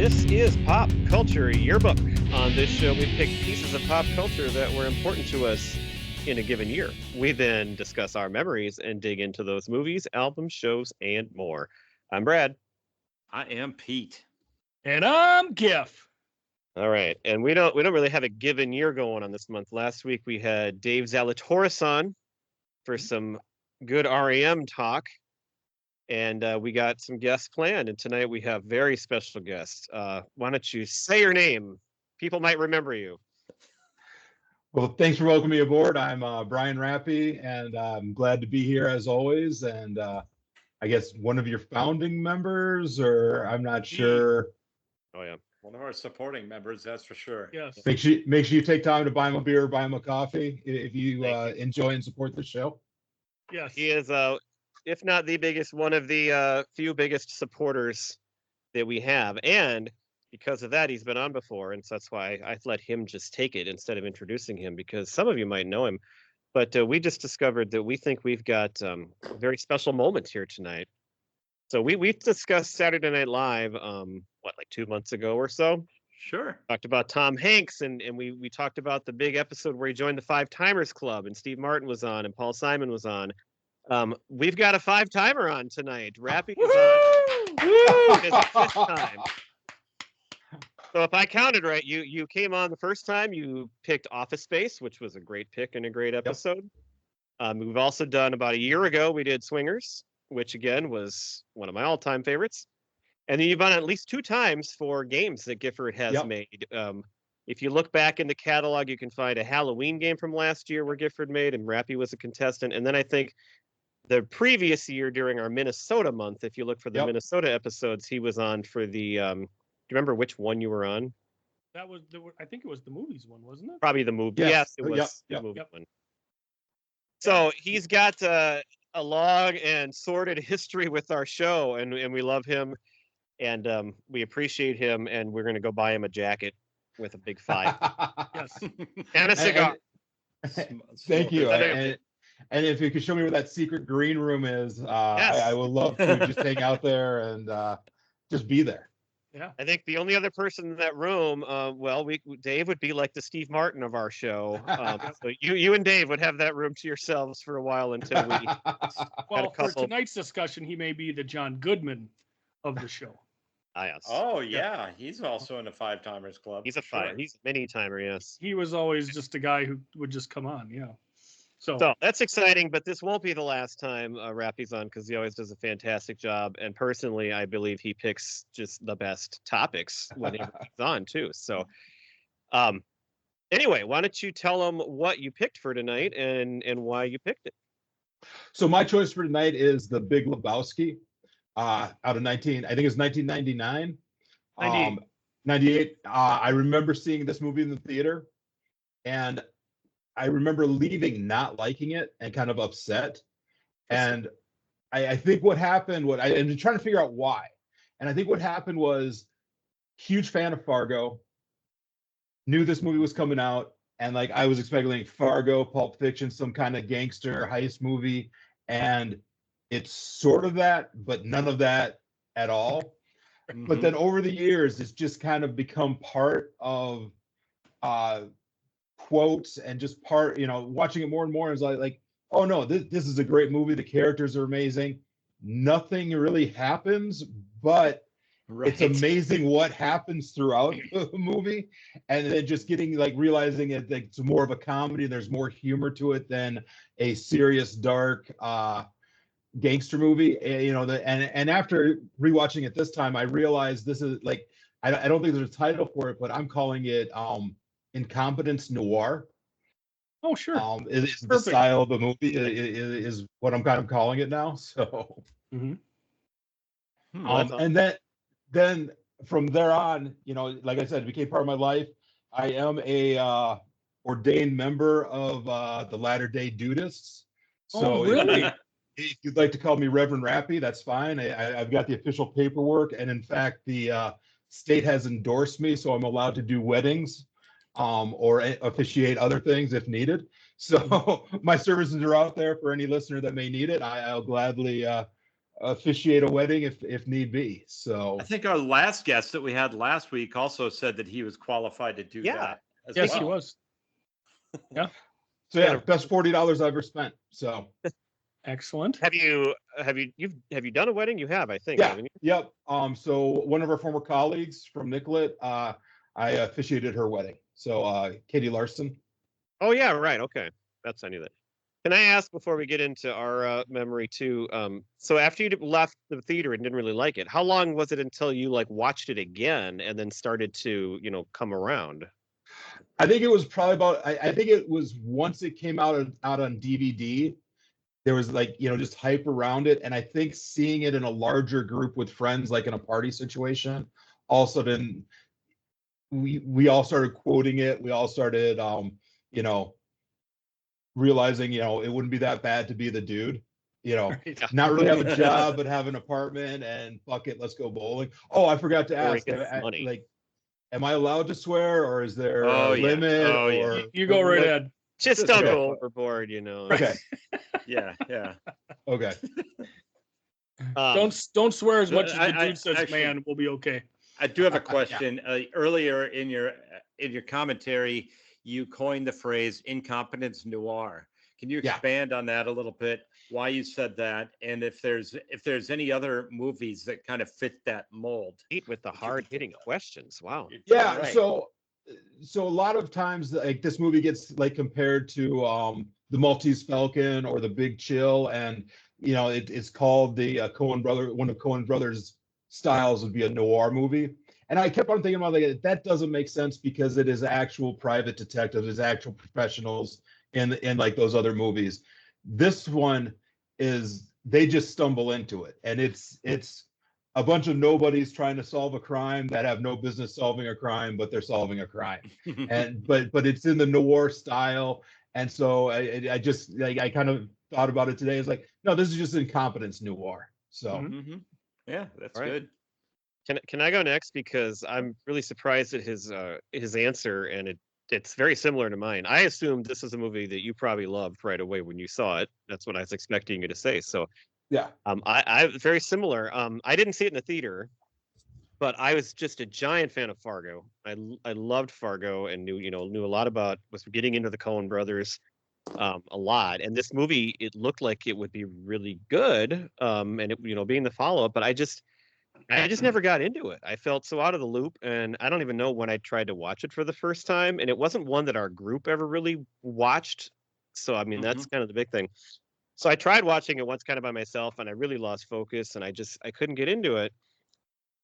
This is Pop Culture Yearbook. On this show, we pick pieces of pop culture that were important to us in a given year. We then discuss our memories and dig into those movies, albums, shows, and more. I'm Brad. I am Pete. And I'm Giff. All right, and we don't really have a given year going on this month. Last week we had Dave Zalatoris on for some good REM talk. And we got some guests planned, and tonight we have very special guests. Why don't you say your name? People might remember you. Well, thanks for welcoming me aboard. I'm Brian Rappe, and I'm glad to be here as always. And I guess one of your founding members, or I'm not sure. Oh yeah, One of our supporting members, that's for sure. Yes. Make sure you take time to buy him a beer, buy him a coffee if you enjoy and support the show. Yes. he is if not the biggest, one of the few biggest supporters that we have. And because of that, he's been on before. And so that's why I let him just take it instead of introducing him, because some of you might know him. But we just discovered that we think we've got a very special moment here tonight. So we've discussed Saturday Night Live, like 2 months ago or so. Sure. Talked about Tom Hanks, and we talked about the big episode where he joined the Five Timers Club, and Steve Martin was on, and Paul Simon was on. We've got a five-timer on tonight. Rappy is on his fifth time. So if I counted right, you came on the first time. You picked Office Space, which was a great pick and a great episode. We've also done about a year ago, we did Swingers, which again was one of my all-time favorites. And then you've on at least 2 times for games that Gifford has made. If you look back in the catalog, you can find a Halloween game from last year where Gifford made, and Rappy was a contestant. And then I think the previous year during our Minnesota month, if you look for the Minnesota episodes, he was on for the. Do you remember which one you were on? That was I think it was the movies one, wasn't it? Probably the movie. Yes, it was the movie one. So he's got a long and sordid history with our show, and we love him, and we appreciate him, and we're going to go buy him a jacket with a big 5. Yes. And a cigar. Thank you. And if you could show me where that secret green room is, I would love to just hang out there and just be there. Yeah. I think the only other person in that room, Dave would be like the Steve Martin of our show. So you and Dave would have that room to yourselves for a while until we. Well, for tonight's discussion, he may be the John Goodman of the show. Yes. Oh yeah, he's also in the Five Timers Club. He's a five. He's a mini timer. Yes. He was always just a guy who would just come on. Yeah. So that's exciting, but this won't be the last time Rappy's on, because he always does a fantastic job. And personally, I believe he picks just the best topics when he's on too. So, anyway, why don't you tell them what you picked for tonight and why you picked it? So my choice for tonight is The Big Lebowski, out of 1999. 98. I remember seeing this movie in the theater, and I remember leaving not liking it and kind of upset. And I think what happened, I'm trying to figure out why. And I think what happened was, huge fan of Fargo, knew this movie was coming out, and like I was expecting Fargo, Pulp Fiction, some kind of gangster heist movie, and it's sort of that, but none of that at all. Mm-hmm. But then over the years, it's just kind of become part of quotes and just part, watching it more and more is like, oh no, this is a great movie. The characters are amazing. Nothing really happens, but it's amazing what happens throughout the movie. And then just getting realizing it's more of a comedy. There's more humor to it than a serious, dark gangster movie. And after rewatching it this time, I realized this is I don't think there's a title for it, but I'm calling it incompetence noir. Oh sure. Is the style of the movie is what I'm kind of calling it now. So and then from there on, like I said, it became part of my life. I am a ordained member of the Latter-day Dudists. So really? If you'd like to call me Reverend Rappy, that's fine. I've got the official paperwork, and in fact, the state has endorsed me, so I'm allowed to do weddings or officiate other things if needed. So my services are out there for any listener that may need it. I'll gladly officiate a wedding if need be. So I think our last guest that we had last week also said that he was qualified to do that. Yes, well. he was. Yeah. So yeah, best $40 I ever spent. So excellent. Have you done a wedding? You have, I think. Yeah. Haven't you? Yep. So one of our former colleagues from Nicollet, I officiated her wedding. So Katie Larson. Oh yeah, right. Okay, I knew that. Can I ask before we get into our memory too? So after you left the theater and didn't really like it, how long was it until you like watched it again and then started to come around? I think it was probably about. I think it was once it came out on DVD. There was like just hype around it, and I think seeing it in a larger group with friends, like in a party situation, also then we all started quoting it. We all started realizing it wouldn't be that bad to be the dude. Not really have a job, but have an apartment, and fuck it, let's go bowling. Oh, I forgot to ask. Am I allowed to swear, or is there a limit? Oh, or you go right ahead. Just don't go overboard, Okay. Yeah. Okay. Don't swear as much as the dude says, actually, man. We'll be okay. I do have a question. Earlier in your commentary, you coined the phrase "incompetence noir." Can you expand on that a little bit? Why you said that, and if there's any other movies that kind of fit that mold? Eat with the hard hitting questions. Wow. Yeah. Right. So a lot of times, like this movie gets like compared to the Maltese Falcon or the Big Chill, and it's called the one of Coen Brothers' styles would be a noir movie. And I kept on thinking about like that doesn't make sense because it is actual private detectives, it's actual professionals in like those other movies. This one is they just stumble into it, and it's a bunch of nobodies trying to solve a crime that have no business solving a crime, but they're solving a crime. And but it's in the noir style. And so I just like I kind of thought about it today. It's like, no, this is just incompetence noir. So yeah, that's good. Can I go next, because I'm really surprised at his answer, and it's very similar to mine. I assumed this is a movie that you probably loved right away when you saw it. That's what I was expecting you to say. So yeah, I very similar. I didn't see it in the theater, but I was just a giant fan of Fargo. I loved Fargo and knew a lot about, was getting into the Coen brothers a lot. And this movie, it looked like it would be really good. And it, being the follow-up, but I just never got into it. I felt so out of the loop, and I don't even know when I tried to watch it for the first time. And it wasn't one that our group ever really watched. So I mean, that's kind of the big thing. So I tried watching it once kind of by myself, and I really lost focus, and I couldn't get into it.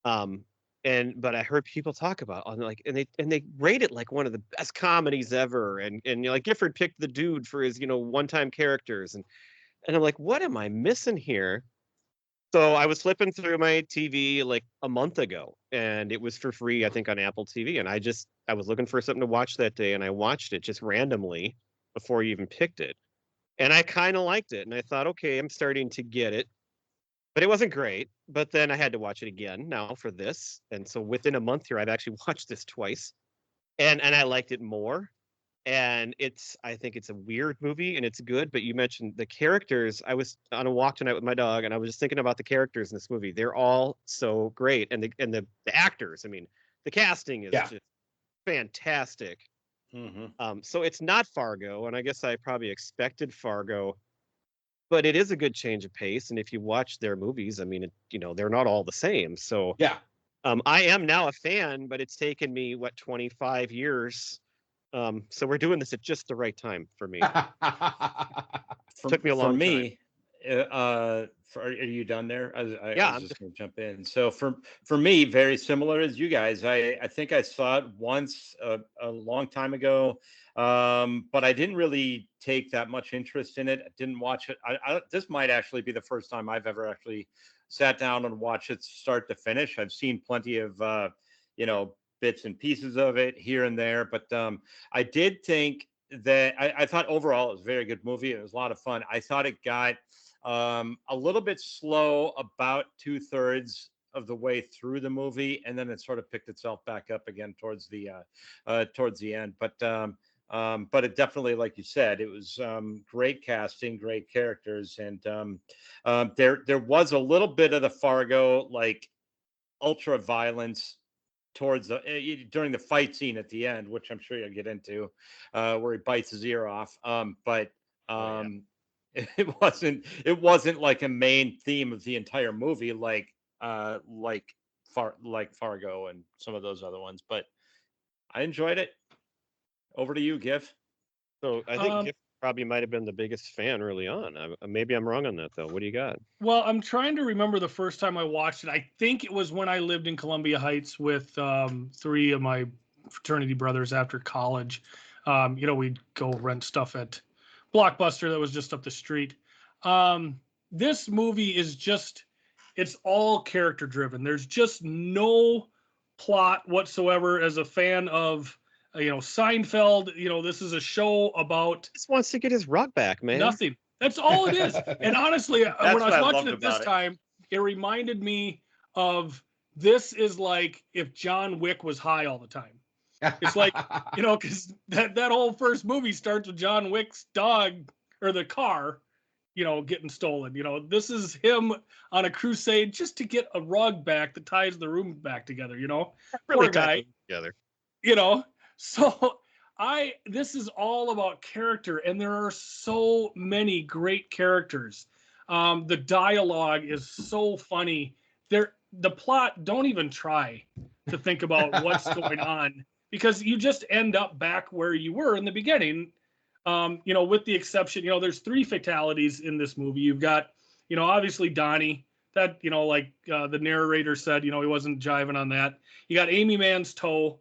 But I heard people talk about and they rate it like one of the best comedies ever. And like Gifford picked the dude for his, one-time characters. And I'm like, what am I missing here? So I was flipping through my TV like a month ago, and it was for free, I think, on Apple TV. And I was looking for something to watch that day, and I watched it just randomly before you even picked it. And I kind of liked it. And I thought, okay, I'm starting to get it. But it wasn't great. But then I had to watch it again now for this. And so within a month here, I've actually watched this twice. And I liked it more. And I think it's a weird movie, and it's good. But you mentioned the characters. I was on a walk tonight with my dog, and I was just thinking about the characters in this movie. They're all so great. And the actors, I mean, the casting is just fantastic. So it's not Fargo, and I guess I probably expected Fargo, but it is a good change of pace. And if you watch their movies, I mean, they're not all the same. So I am now a fan, but it's taken me 25 years. So we're doing this at just the right time for me. Took me a long time. Are you done there? I was just going to jump in. So for me, very similar as you guys. I think I saw it once a long time ago, but I didn't really take that much interest in it. I didn't watch it. This might actually be the first time I've ever actually sat down and watched it start to finish. I've seen plenty of bits and pieces of it here and there, but I did think that I thought overall it was a very good movie. It was a lot of fun. I thought it got a little bit slow about 2/3 of the way through the movie, and then it sort of picked itself back up again towards the end. But But it definitely, like you said, it was great casting, great characters, and there was a little bit of the Fargo like ultra violence towards the during the fight scene at the end, which I'm sure you'll get into, where he bites his ear off. But it wasn't like a main theme of the entire movie, like Fargo and some of those other ones. But I enjoyed it. Over to you, Gif. So I think Gif probably might have been the biggest fan early on. Maybe I'm wrong on that though. What do you got? Well, I'm trying to remember the first time I watched it. I think it was when I lived in Columbia Heights with 3 of my fraternity brothers after college. We'd go rent stuff at Blockbuster that was just up the street. This movie is it's all character driven. There's just no plot whatsoever. As a fan of Seinfeld, this is a show about he just wants to get his rug back, man. Nothing. That's all it is. And honestly, when I was watching it this time, it reminded me of this is like if John Wick was high all the time. It's like, because that whole first movie starts with John Wick's dog or the car, getting stolen. This is him on a crusade just to get a rug back that ties the room back together, Really poor guy. Together. So this is all about character, and there are so many great characters. The dialogue is so funny. The plot, don't even try to think about what's going on, because you just end up back where you were in the beginning. With the exception, there's 3 fatalities in this movie. You've got, obviously Donnie, that, like the narrator said, he wasn't jiving on that. You got Amy Mann's toe,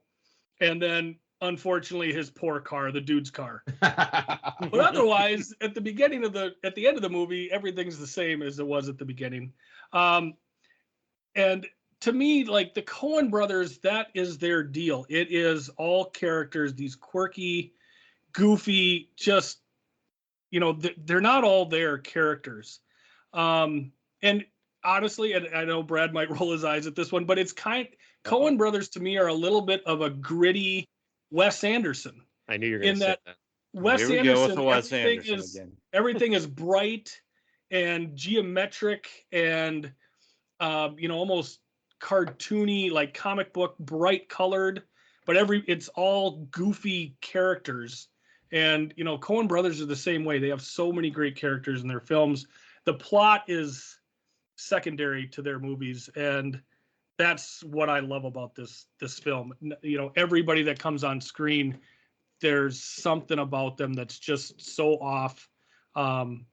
and then unfortunately his poor car, the dude's car. But otherwise, at the end of the movie, everything's the same as it was at the beginning. And to me, like the Coen brothers, that is their deal. It is all characters, these quirky, goofy, just, they're not all their characters. And honestly, and I know Brad might roll his eyes at this one, but it's Coen brothers to me are a little bit of a gritty Wes Anderson. I knew you were going to say that. Wes Anderson, everything is bright and geometric and almost cartoony, like comic book, bright colored, but it's all goofy characters. And Coen brothers are the same way. They have so many great characters in their films. The plot is secondary to their movies, and that's what I love about this film. Everybody that comes on screen, there's something about them that's just so off, and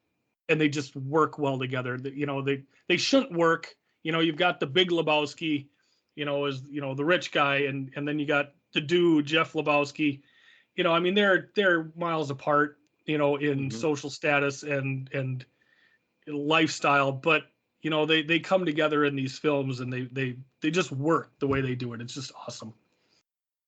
they just work well together. They shouldn't work. You've got the Big Lebowski, as the rich guy, and then you got the dude Jeff Lebowski. They're miles apart, in social status and lifestyle, but they come together in these films, and they just work the way they do it. It's just awesome.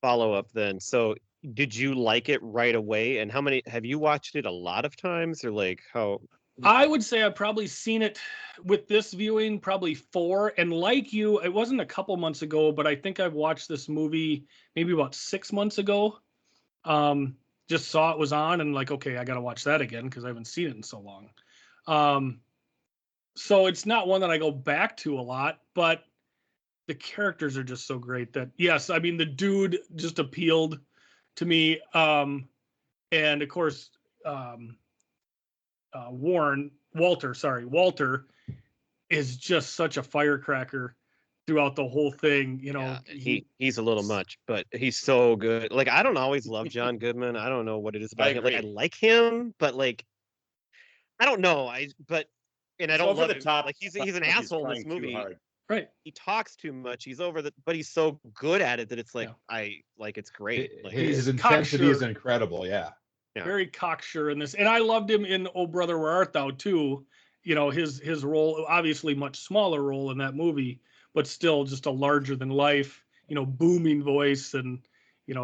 Follow up then. So did you like it right away? And how many have you watched it a lot of times, or like how? I would say I've probably seen it with this viewing probably 4. And like you, it wasn't a couple months ago, but I think I've watched this movie maybe about 6 months ago. Just saw it was on and like, okay, I got to watch that again because I haven't seen it in so long. So it's not one that I go back to a lot, but the characters are just so great that, yes, the dude just appealed to me. And of course, Walter is just such a firecracker throughout the whole thing. He's a little much, but he's so good. Like, I don't always love John Goodman. I don't know what it is about him. Like, I like him, but like, I don't know. I don't love him. Like, he's an asshole in this movie. Right. He talks too much. He's but he's so good at it that it's like, it's great. Like, his intensity is incredible. Yeah. Very cocksure in this. And I loved him in Oh Brother, Where Art Thou too. His role, obviously much smaller role in that movie, but still just a larger than life, booming voice and,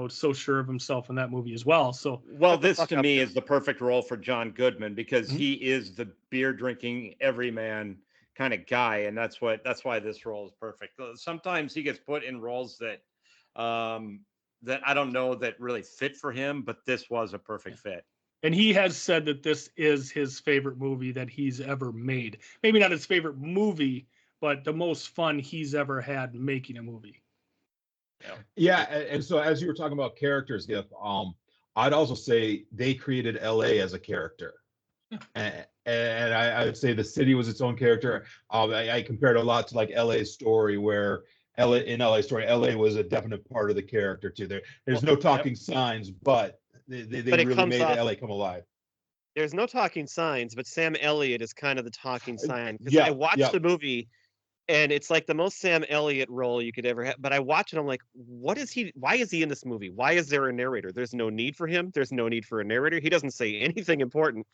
so sure of himself in that movie as well. So, well, this to me is the perfect role for John Goodman because he is the beer drinking everyman kind of guy. And that's why this role is perfect. Sometimes he gets put in roles that, I don't know that really fit for him, but this was a perfect fit. And he has said that this is his favorite movie that he's ever made. Maybe not his favorite movie, but the most fun he's ever had making a movie. Yeah, and so as you were talking about characters, Gif, I'd also say they created LA as a character. And I would say the city was its own character. I compared a lot to like LA Story, where LA Story, LA was a definite part of the character too. There's no talking signs, but they really made LA come alive. There's no talking signs, but Sam Elliott is kind of the talking sign. Because Yeah, I watched the movie, and it's like the most Sam Elliott role you could ever have. But I watch it, I'm like, why is he in this movie? Why is there a narrator? There's no need for him. There's no need for a narrator. He doesn't say anything important.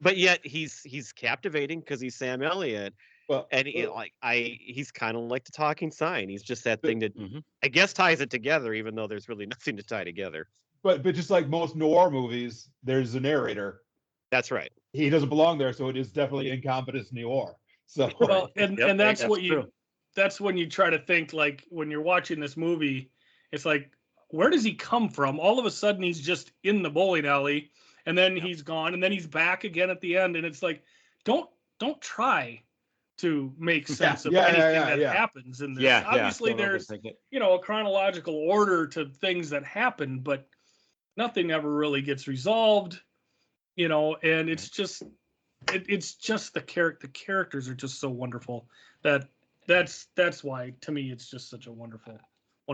But yet he's captivating because he's Sam Elliott. Well, and he's kind of like the talking sign. He's just that thing that I guess ties it together, even though there's really nothing to tie together. But just like most noir movies, there's a narrator. That's right. He doesn't belong there, so it is definitely incompetence noir. So and that's when you try to think, like, when you're watching this movie, it's like, where does he come from? All of a sudden he's just in the bowling alley, and then he's gone, and then he's back again at the end, and it's like, don't try to make sense of anything that happens in this. Obviously there's a chronological order to things that happen, but nothing ever really gets resolved, and it's just the characters are just so wonderful that's why, to me, it's just such a wonderful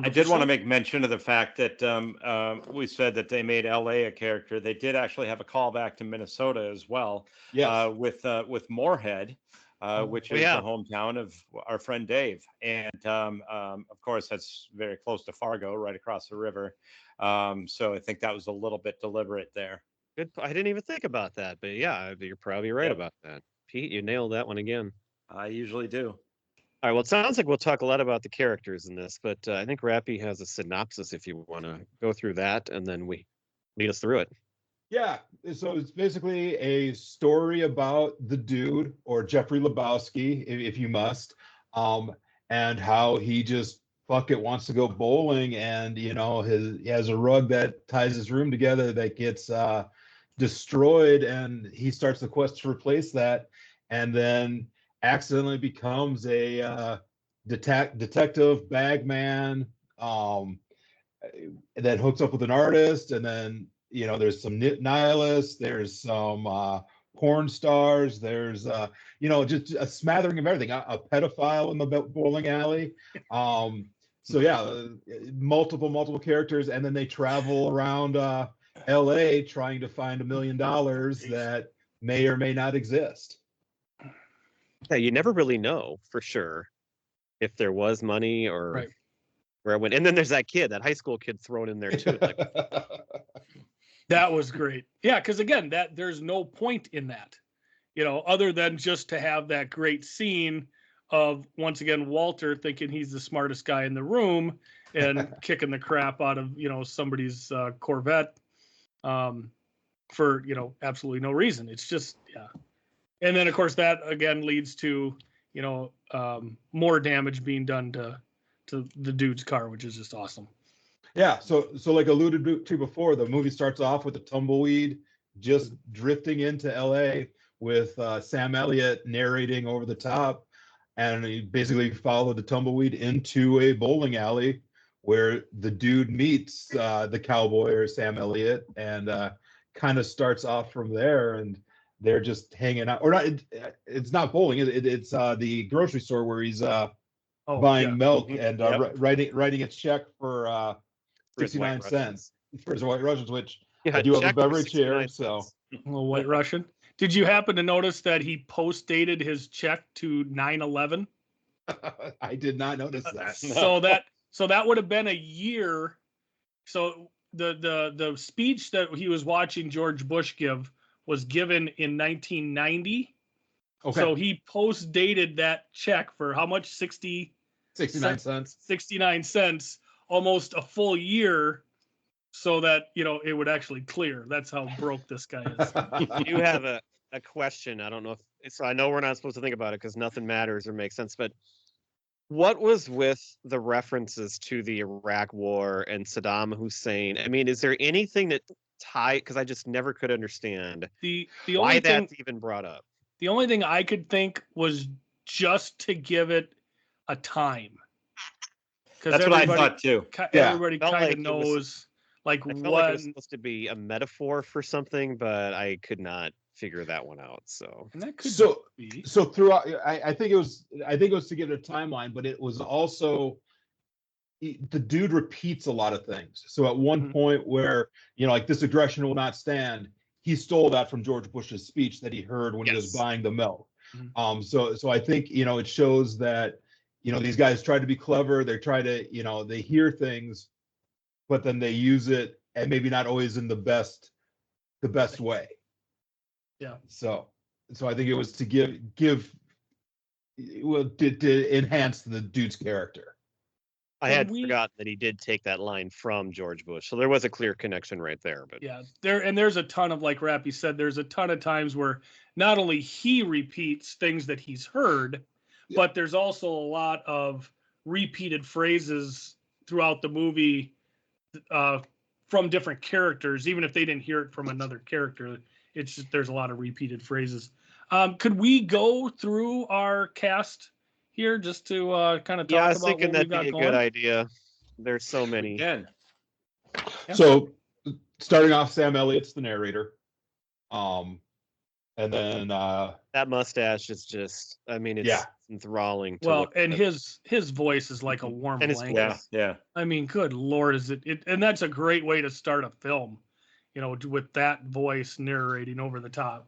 I did want to make mention of the fact that we said that they made LA a character. They did actually have a callback to Minnesota as well. With Moorhead, which is the hometown of our friend Dave. And of course, that's very close to Fargo, right across the river. So I think that was a little bit deliberate there. Good. I didn't even think about that, but yeah, you're probably right about that. Pete, you nailed that one again. I usually do. All right, well, it sounds like we'll talk a lot about the characters in this, but I think Rappe has a synopsis if you want to go through that, and then we lead us through it. Yeah, so it's basically a story about the dude, or Jeffrey Lebowski, if you must, and how he just wants to go bowling, and he has a rug that ties his room together that gets destroyed, and he starts the quest to replace that, and then accidentally becomes a detective bagman that hooks up with an artist, and then there's some nihilists, there's some porn stars, there's just a smattering of everything, a pedophile in the bowling alley, so yeah, multiple characters, and then they travel around LA trying to find $1 million that may or may not exist. Yeah, you never really know for sure if there was money or where it went. And then there's that high school kid thrown in there too. Like, that was great. Yeah, because again, there's no point in that, other than just to have that great scene of, once again, Walter thinking he's the smartest guy in the room and kicking the crap out of somebody's Corvette for absolutely no reason. It's just and then of course that again leads to more damage being done to the dude's car, which is just awesome. Yeah, so like alluded to before, the movie starts off with a tumbleweed just drifting into LA with Sam Elliott narrating over the top, and he basically followed the tumbleweed into a bowling alley where the dude meets the cowboy, or Sam Elliott, and kind of starts off from there, and they're just hanging out, or not. It's not bowling. It's the grocery store where he's buying milk and writing a check for 69 cents for his White Russians, which I do have a beverage here. So a little White Russian. Did you happen to notice that he post-dated his check to 9/11? I did not notice that. So that would have been a year. So the speech that he was watching George Bush give was given in 1990. Okay. So he post-dated that check for how much? 69 cents. 69 cents, almost a full year, so that it would actually clear. That's how broke this guy is. You have a question. I don't know if so. I know we're not supposed to think about it because nothing matters or makes sense. But What was with the references to the Iraq War and Saddam Hussein? I mean, is there anything that because I just never could understand why that's even brought up. The only thing I could think was just to give it a time. That's what I thought too. Everybody kind of knows I felt like it was supposed to be a metaphor for something, but I could not figure that one out. So and that could be. So throughout, I think it was to give it a timeline, but it was also the dude repeats a lot of things. So at one point where, like, this aggression will not stand, he stole that from George Bush's speech that he heard when he was buying the milk. So I think, it shows that, these guys try to be clever. They try to, they hear things, but then they use it, and maybe not always in the best way. Yeah. So I think it was to to enhance the dude's character. I had forgotten that he did take that line from George Bush, so there was a clear connection right there. But there's a ton of, like Rappe said, there's a ton of times where not only he repeats things that he's heard, but there's also a lot of repeated phrases throughout the movie from different characters, even if they didn't hear it from another character. It's just there's a lot of repeated phrases. Could we go through our cast here just to kind of talk about what we got going? I was thinking that'd be a good idea. There's so many. Again. So starting off, Sam Elliott's the narrator. And then that mustache is just, I mean, it's enthralling. Well, and his voice is like a warm blanket. Yeah. I mean, good Lord, is it? And that's a great way to start a film, with that voice narrating over the top.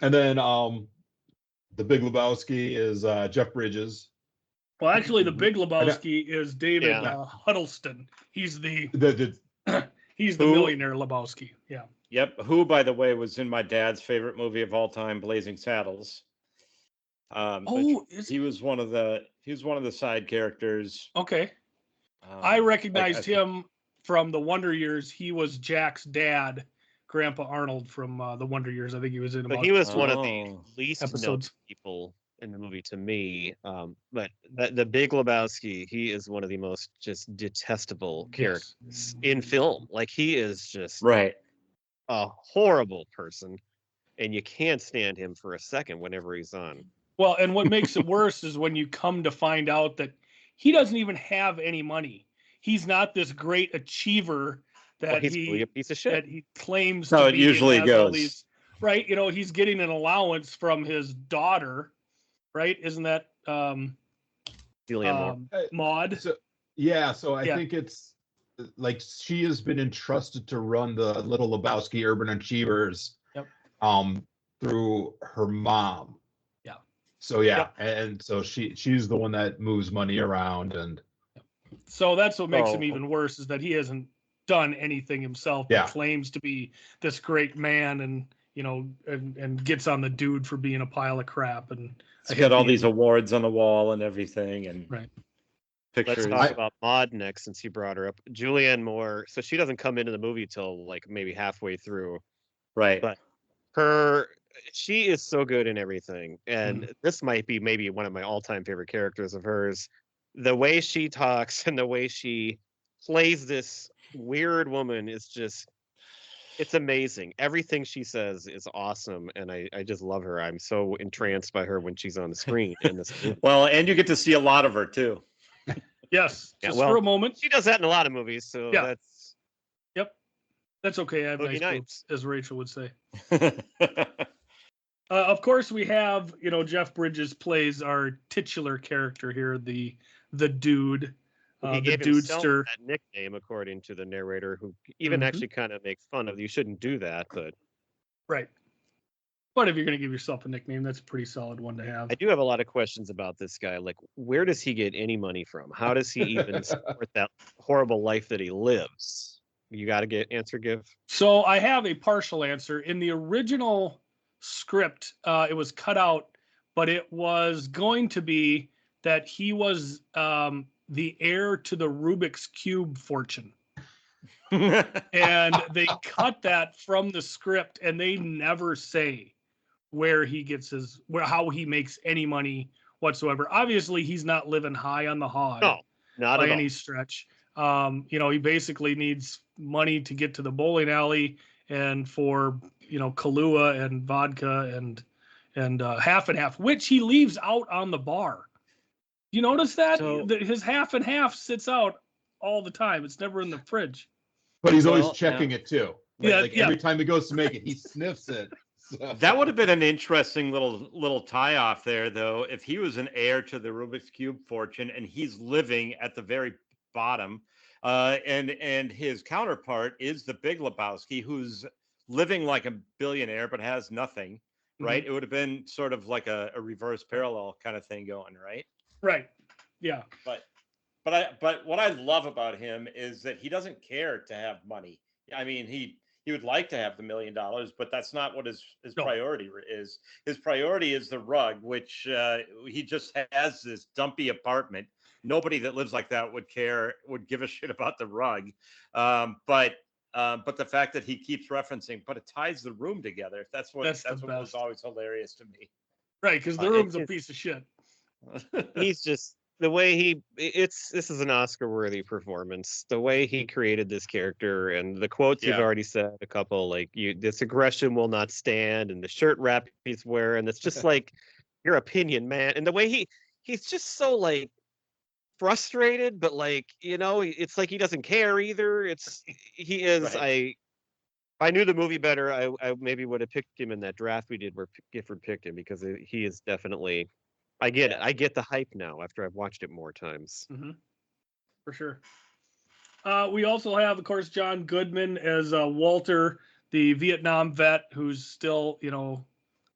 And then the Big Lebowski is Jeff Bridges. Well, actually, the Big Lebowski is David Huddleston. He's the millionaire Lebowski. Yeah. Yep. Who, by the way, was in my dad's favorite movie of all time, Blazing Saddles. He was one of the side characters. Okay. I recognized him from the Wonder Years. He was Jack's dad, Grandpa Arnold from the Wonder Years. I think he was in about. But he was one of the least known people in the movie to me. But the Big Lebowski, he is one of the most just detestable characters in film. Like, he is just a horrible person, and you can't stand him for a second whenever he's on. Well, and what makes it worse is when you come to find out that he doesn't even have any money. He's not this great achiever that he's really a piece of shit. That he claims. No, it usually goes. Right, he's getting an allowance from his daughter, right? Isn't that Maud? So I think it's like she has been entrusted to run the Little Lebowski Urban Achievers through her mom. Yeah. So and so she's the one that moves money around, and so that's what makes him even worse, is that he hasn't done anything himself, but claims to be this great man, and and gets on the dude for being a pile of crap. And he's got all these awards on the wall and everything, and pictures. Let's talk about Maud next, since you brought her up. Julianne Moore. So she doesn't come into the movie till like maybe halfway through, right? But she is so good in everything, and this might be maybe one of my all-time favorite characters of hers. The way she talks and the way she plays this weird woman is just, it's amazing. Everything she says is awesome, and I just love her. I'm so entranced by her when she's on the screen in this movie. Well, and you get to see a lot of her too. Yes, just for a moment. She does that in a lot of movies, so that's okay. I have nice boobs, as Rachel would say. Of course, we have, Jeff Bridges plays our titular character here, the dude, he gave dudester. That nickname, according to the narrator, who even actually kind of makes fun of, you shouldn't do that, but right. But if you're going to give yourself a nickname, that's a pretty solid one to have. I do have a lot of questions about this guy. Like, where does he get any money from? How does he even support that horrible life that he lives? You got to give. So I have a partial answer. In the original script, it was cut out, but it was going to be that he was the heir to the Rubik's Cube fortune. And they cut that from the script, and they never say where he gets how he makes any money whatsoever. Obviously, he's not living high on the hog. No, not by at any all. stretch. He basically needs money to get to the bowling alley and for, Kahlua and vodka and half and half, which he leaves out on the bar. You notice that? His half and half sits out all the time. It's never in the fridge. But he's always checking it too. Right? Every time he goes to make it, he sniffs it. So. That would have been an interesting little tie-off there, though, if he was an heir to the Rubik's Cube fortune and he's living at the very bottom, and his counterpart is the Big Lebowski, who's living like a billionaire but has nothing, right? Mm-hmm. It would have been sort of like a reverse parallel kind of thing going, right? Right. Yeah. But what I love about him is that he doesn't care to have money. I mean, he would like to have the $1 million, but that's not what his priority is. His priority is the rug, which he just has this dumpy apartment. Nobody that lives like that would give a shit about the rug. But the fact that he keeps referencing, but it ties the room together. That's what was always hilarious to me. Right, because the room's a piece of shit. He's just the way this is an Oscar-worthy performance. The way he created this character and the quotes you've already said, a couple, like this aggression will not stand, and the shirt wrap he's wearing, it's just like your opinion, man. And the way he's just so like frustrated, but like, it's like he doesn't care either. He is. Right. If I knew the movie better, I maybe would have picked him in that draft we did where Gifford picked him, because he is definitely. I get it. I get the hype now after I've watched it more times. Mm-hmm. For sure. We also have, of course, John Goodman as Walter, the Vietnam vet who's still,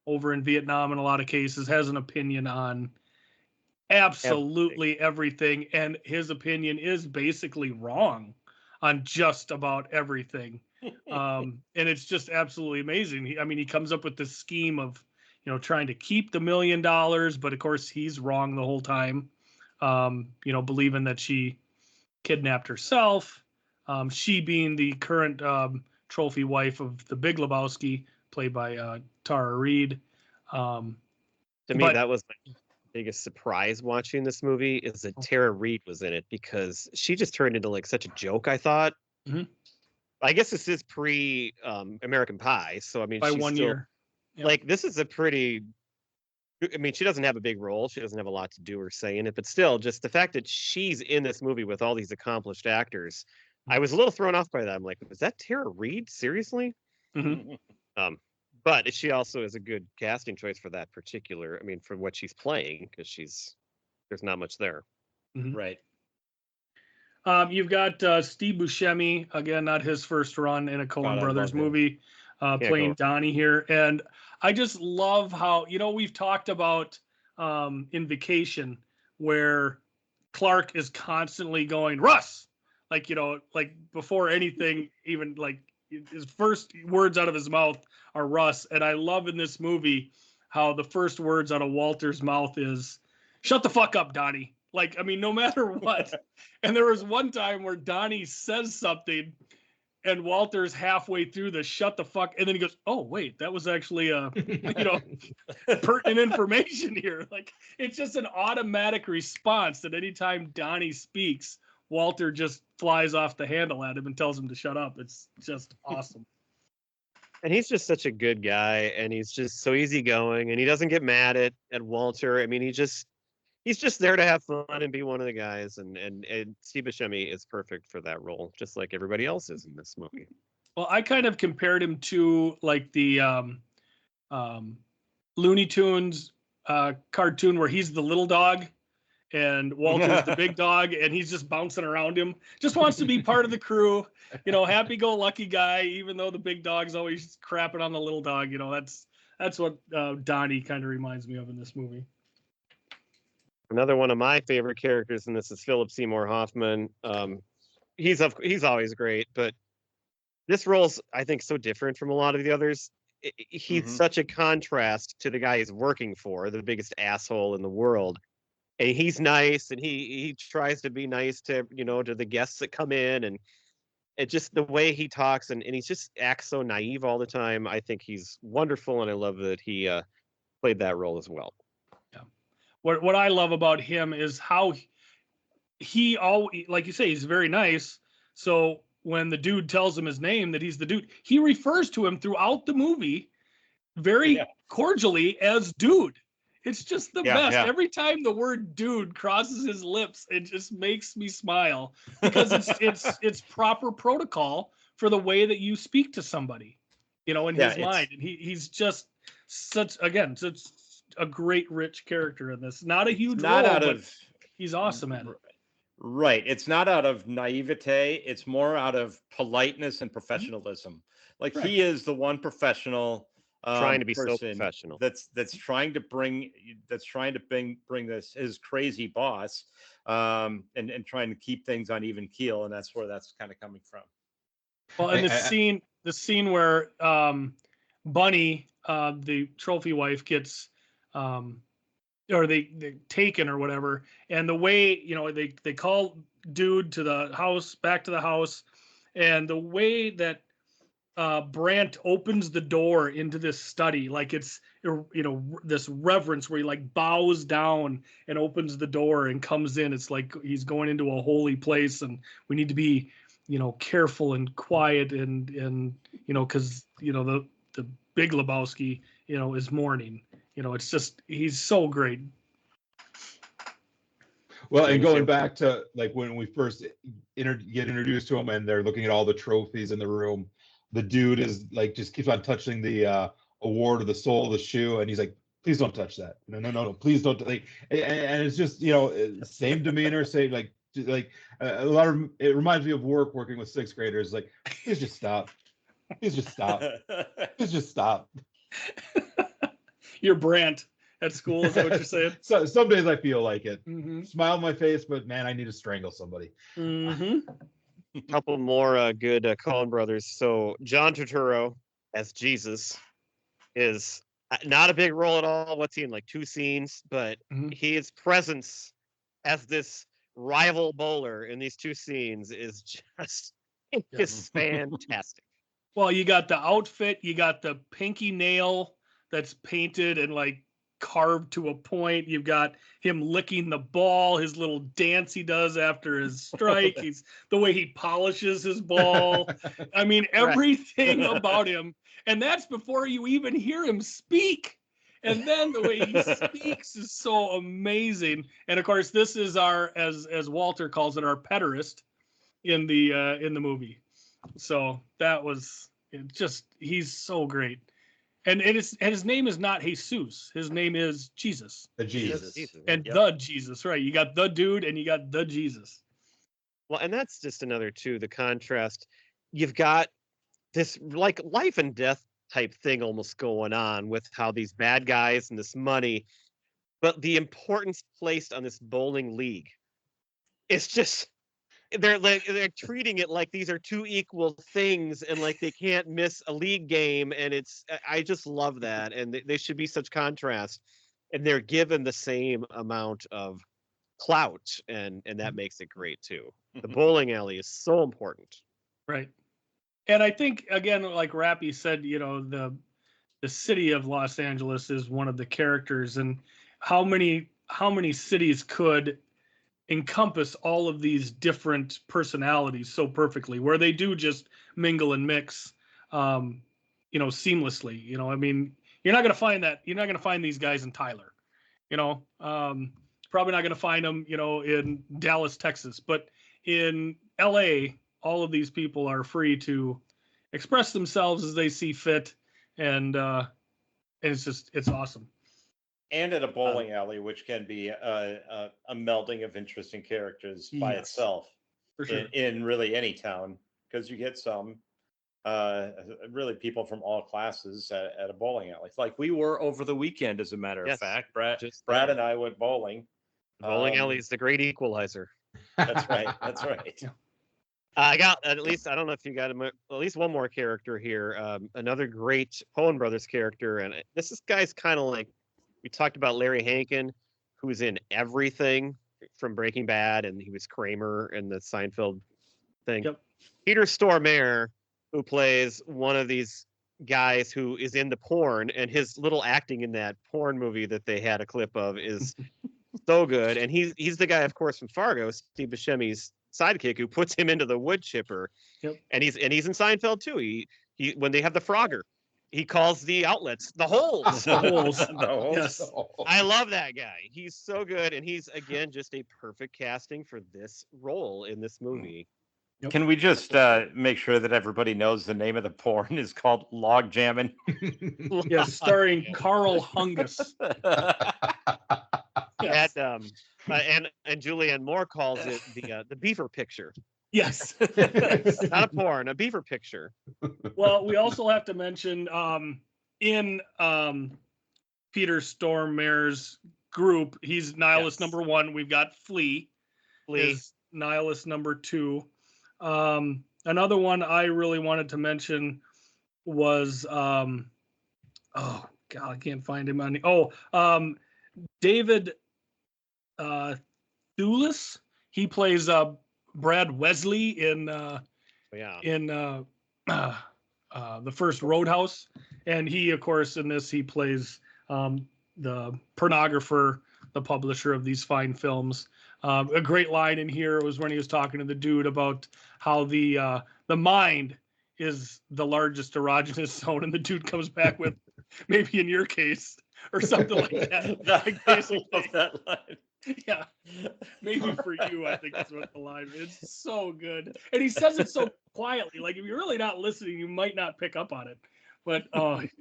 over in Vietnam in a lot of cases, has an opinion on absolutely everything. And his opinion is basically wrong on just about everything. And it's just absolutely amazing. He comes up with this scheme of, trying to keep the $1 million, but of course he's wrong the whole time. Believing that she kidnapped herself. She being the current trophy wife of the Big Lebowski, played by Tara Reid. To me, that was my biggest surprise watching this movie, is that Tara Reid was in it, because she just turned into like such a joke, I thought. Mm-hmm. I guess this is pre American Pie, so by she's 1 year. Yep. Like, this is she doesn't have a big role. She doesn't have a lot to do or say in it, but still, just the fact that she's in this movie with all these accomplished actors, I was a little thrown off by that. I'm like, was that Tara Reid? Seriously? Mm-hmm. But she also is a good casting choice for that particular, for what she's playing, because there's not much there. Mm-hmm. Right. You've got Steve Buscemi, again, not his first run in a Coen Brothers movie. Playing Donnie here. And I just love how, we've talked about in Vacation, where Clark is constantly going, Russ, like before anything, even like his first words out of his mouth are Russ. And I love in this movie how the first words out of Walter's mouth is, shut the fuck up, Donnie. Like, no matter what. And there was one time where Donnie says something and Walter's halfway through the shut the fuck, and then he goes, oh, wait, that was actually, pertinent information here. Like, it's just an automatic response that anytime Donnie speaks, Walter just flies off the handle at him and tells him to shut up. It's just awesome. And he's just such a good guy, and he's just so easygoing, and he doesn't get mad at Walter. He's just there to have fun and be one of the guys, and Steve Buscemi is perfect for that role, just like everybody else is in this movie. Well, I kind of compared him to like the Looney Tunes cartoon where he's the little dog and Walter's the big dog, and he's just bouncing around him. Just wants to be part of the crew, happy-go-lucky guy, even though the big dog's always crapping on the little dog. That's what Donnie kind of reminds me of in this movie. Another one of my favorite characters in this is Philip Seymour Hoffman. He's always great, but this role's, I think, so different from a lot of the others. He's such a contrast to the guy he's working for, the biggest asshole in the world. And he's nice, and he tries to be nice to to the guests that come in, and it just the way he talks and he just acts so naive all the time. I think he's wonderful, and I love that he played that role as well. what I love about him is how he all, like you say, he's very nice. So when the dude tells him his name, that he's the dude, he refers to him throughout the movie very cordially as dude. It's just the best. Yeah. Every time the word dude crosses his lips, it just makes me smile, because it's proper protocol for the way that you speak to somebody, in his mind. And he's just such a great rich character in this. Not a huge role, but he's awesome at it. Right. It's not out of naivete. It's more out of politeness and professionalism. Like, he is the one professional trying to be so professional. That's trying to bring this, his crazy boss, and trying to keep things on even keel. And that's where that's kind of coming from. Well, and the scene where Bunny, the trophy wife, gets or they taken or whatever, and the way they call dude to the house, back to the house, and the way that Brandt opens the door into this study, like it's this reverence where he like bows down and opens the door and comes in. It's like he's going into a holy place, and we need to be careful and quiet, and because the big Lebowski is mourning. It's just, he's so great. Well, and going back to like when we first get introduced to him, and they're looking at all the trophies in the room, the dude is like just keeps on touching the award of the soul of the shoe, and he's like, please don't touch that. No, please don't. Like, and it's just same demeanor, same like a lot of, it reminds me of working with sixth graders. Like, please just stop. Please just stop. Please just stop. You're Brandt at school, is that what you're saying? So some days I feel like it. Mm-hmm. Smile on my face, but man, I need to strangle somebody. Mm-hmm. A couple more good Coen brothers. So John Turturro as Jesus is not a big role at all. What's he in, like 2 scenes? But his presence as this rival bowler in these 2 scenes is just fantastic. Well, you got the outfit, you got the pinky nail that's painted and like carved to a point. You've got him licking the ball, his little dance he does after his strike. He's the way he polishes his ball. I mean, everything about him. And that's before you even hear him speak. And then the way he speaks is so amazing. And of course, this is our, as Walter calls it, our pederast in the movie. So that was he's so great. And his name is not Jesus. His name is Jesus. The Jesus. And the Jesus, right. You got the dude and you got the Jesus. Well, and that's just another, too, the contrast. You've got this like life and death type thing almost going on with how these bad guys and this money, but the importance placed on this bowling league. It's just, they're treating it like these are 2 equal things, and like they can't miss a league game. And I just love that. And they should be such contrast, and they're given the same amount of clout, and that makes it great too. The bowling alley is so important. Right. And I think, again, like Rappe said, the city of Los Angeles is one of the characters, and how many cities could encompass all of these different personalities so perfectly, where they do just mingle and mix seamlessly. I mean, you're not going to find that. You're not going to find these guys in Tyler, probably not going to find them, in Dallas, Texas, but in LA, all of these people are free to express themselves as they see fit. And it's awesome. And at a bowling alley, which can be a melding of interesting characters by itself, for sure. in really any town, because you get some really people from all classes at a bowling alley. It's like we were over the weekend, as a matter of fact. Brad and I went bowling. The bowling alley is the great equalizer. That's right. That's right. I got at least, I don't know if you got at least one more character here. Another great Coen Brothers character, and this guy's kind of like, we talked about Larry Hankin, who's in everything from Breaking Bad, and he was Kramer in the Seinfeld thing. Yep. Peter Stormare, who plays one of these guys who is in the porn, and his little acting in that porn movie that they had a clip of is So good. And he's the guy, of course, from Fargo, Steve Buscemi's sidekick, who puts him into the wood chipper. Yep. And he's in Seinfeld too. He when they have the Frogger, he calls the outlets the holes. The holes. The holes. Yes. I love that guy. He's so good, and he's again just a perfect casting for this role in this movie. Yep. Can we just make sure that everybody knows the name of the porn is called Log Jammin'? Yes, starring Carl Hungus. Yes. And Julianne Moore calls it the beaver picture. Yes. Not a porn, a beaver picture. Well, we also have to mention in Peter Stormare's group, he's nihilist number 1. We've got Flea. Is nihilist number 2. Another one I really wanted to mention was oh God, I can't find him on David Thewlis. He plays Brad Wesley in the first Roadhouse, and he, of course, in this he plays the pornographer, the publisher of these fine films. A great line in here was when he was talking to the dude about how the mind is the largest erogenous zone, and the dude comes back with, maybe in your case, or something like that. Like basically, I love that line. Yeah, maybe for you, I think that's what the line is. It's so good, and he says it so quietly. Like if you're really not listening, you might not pick up on it. But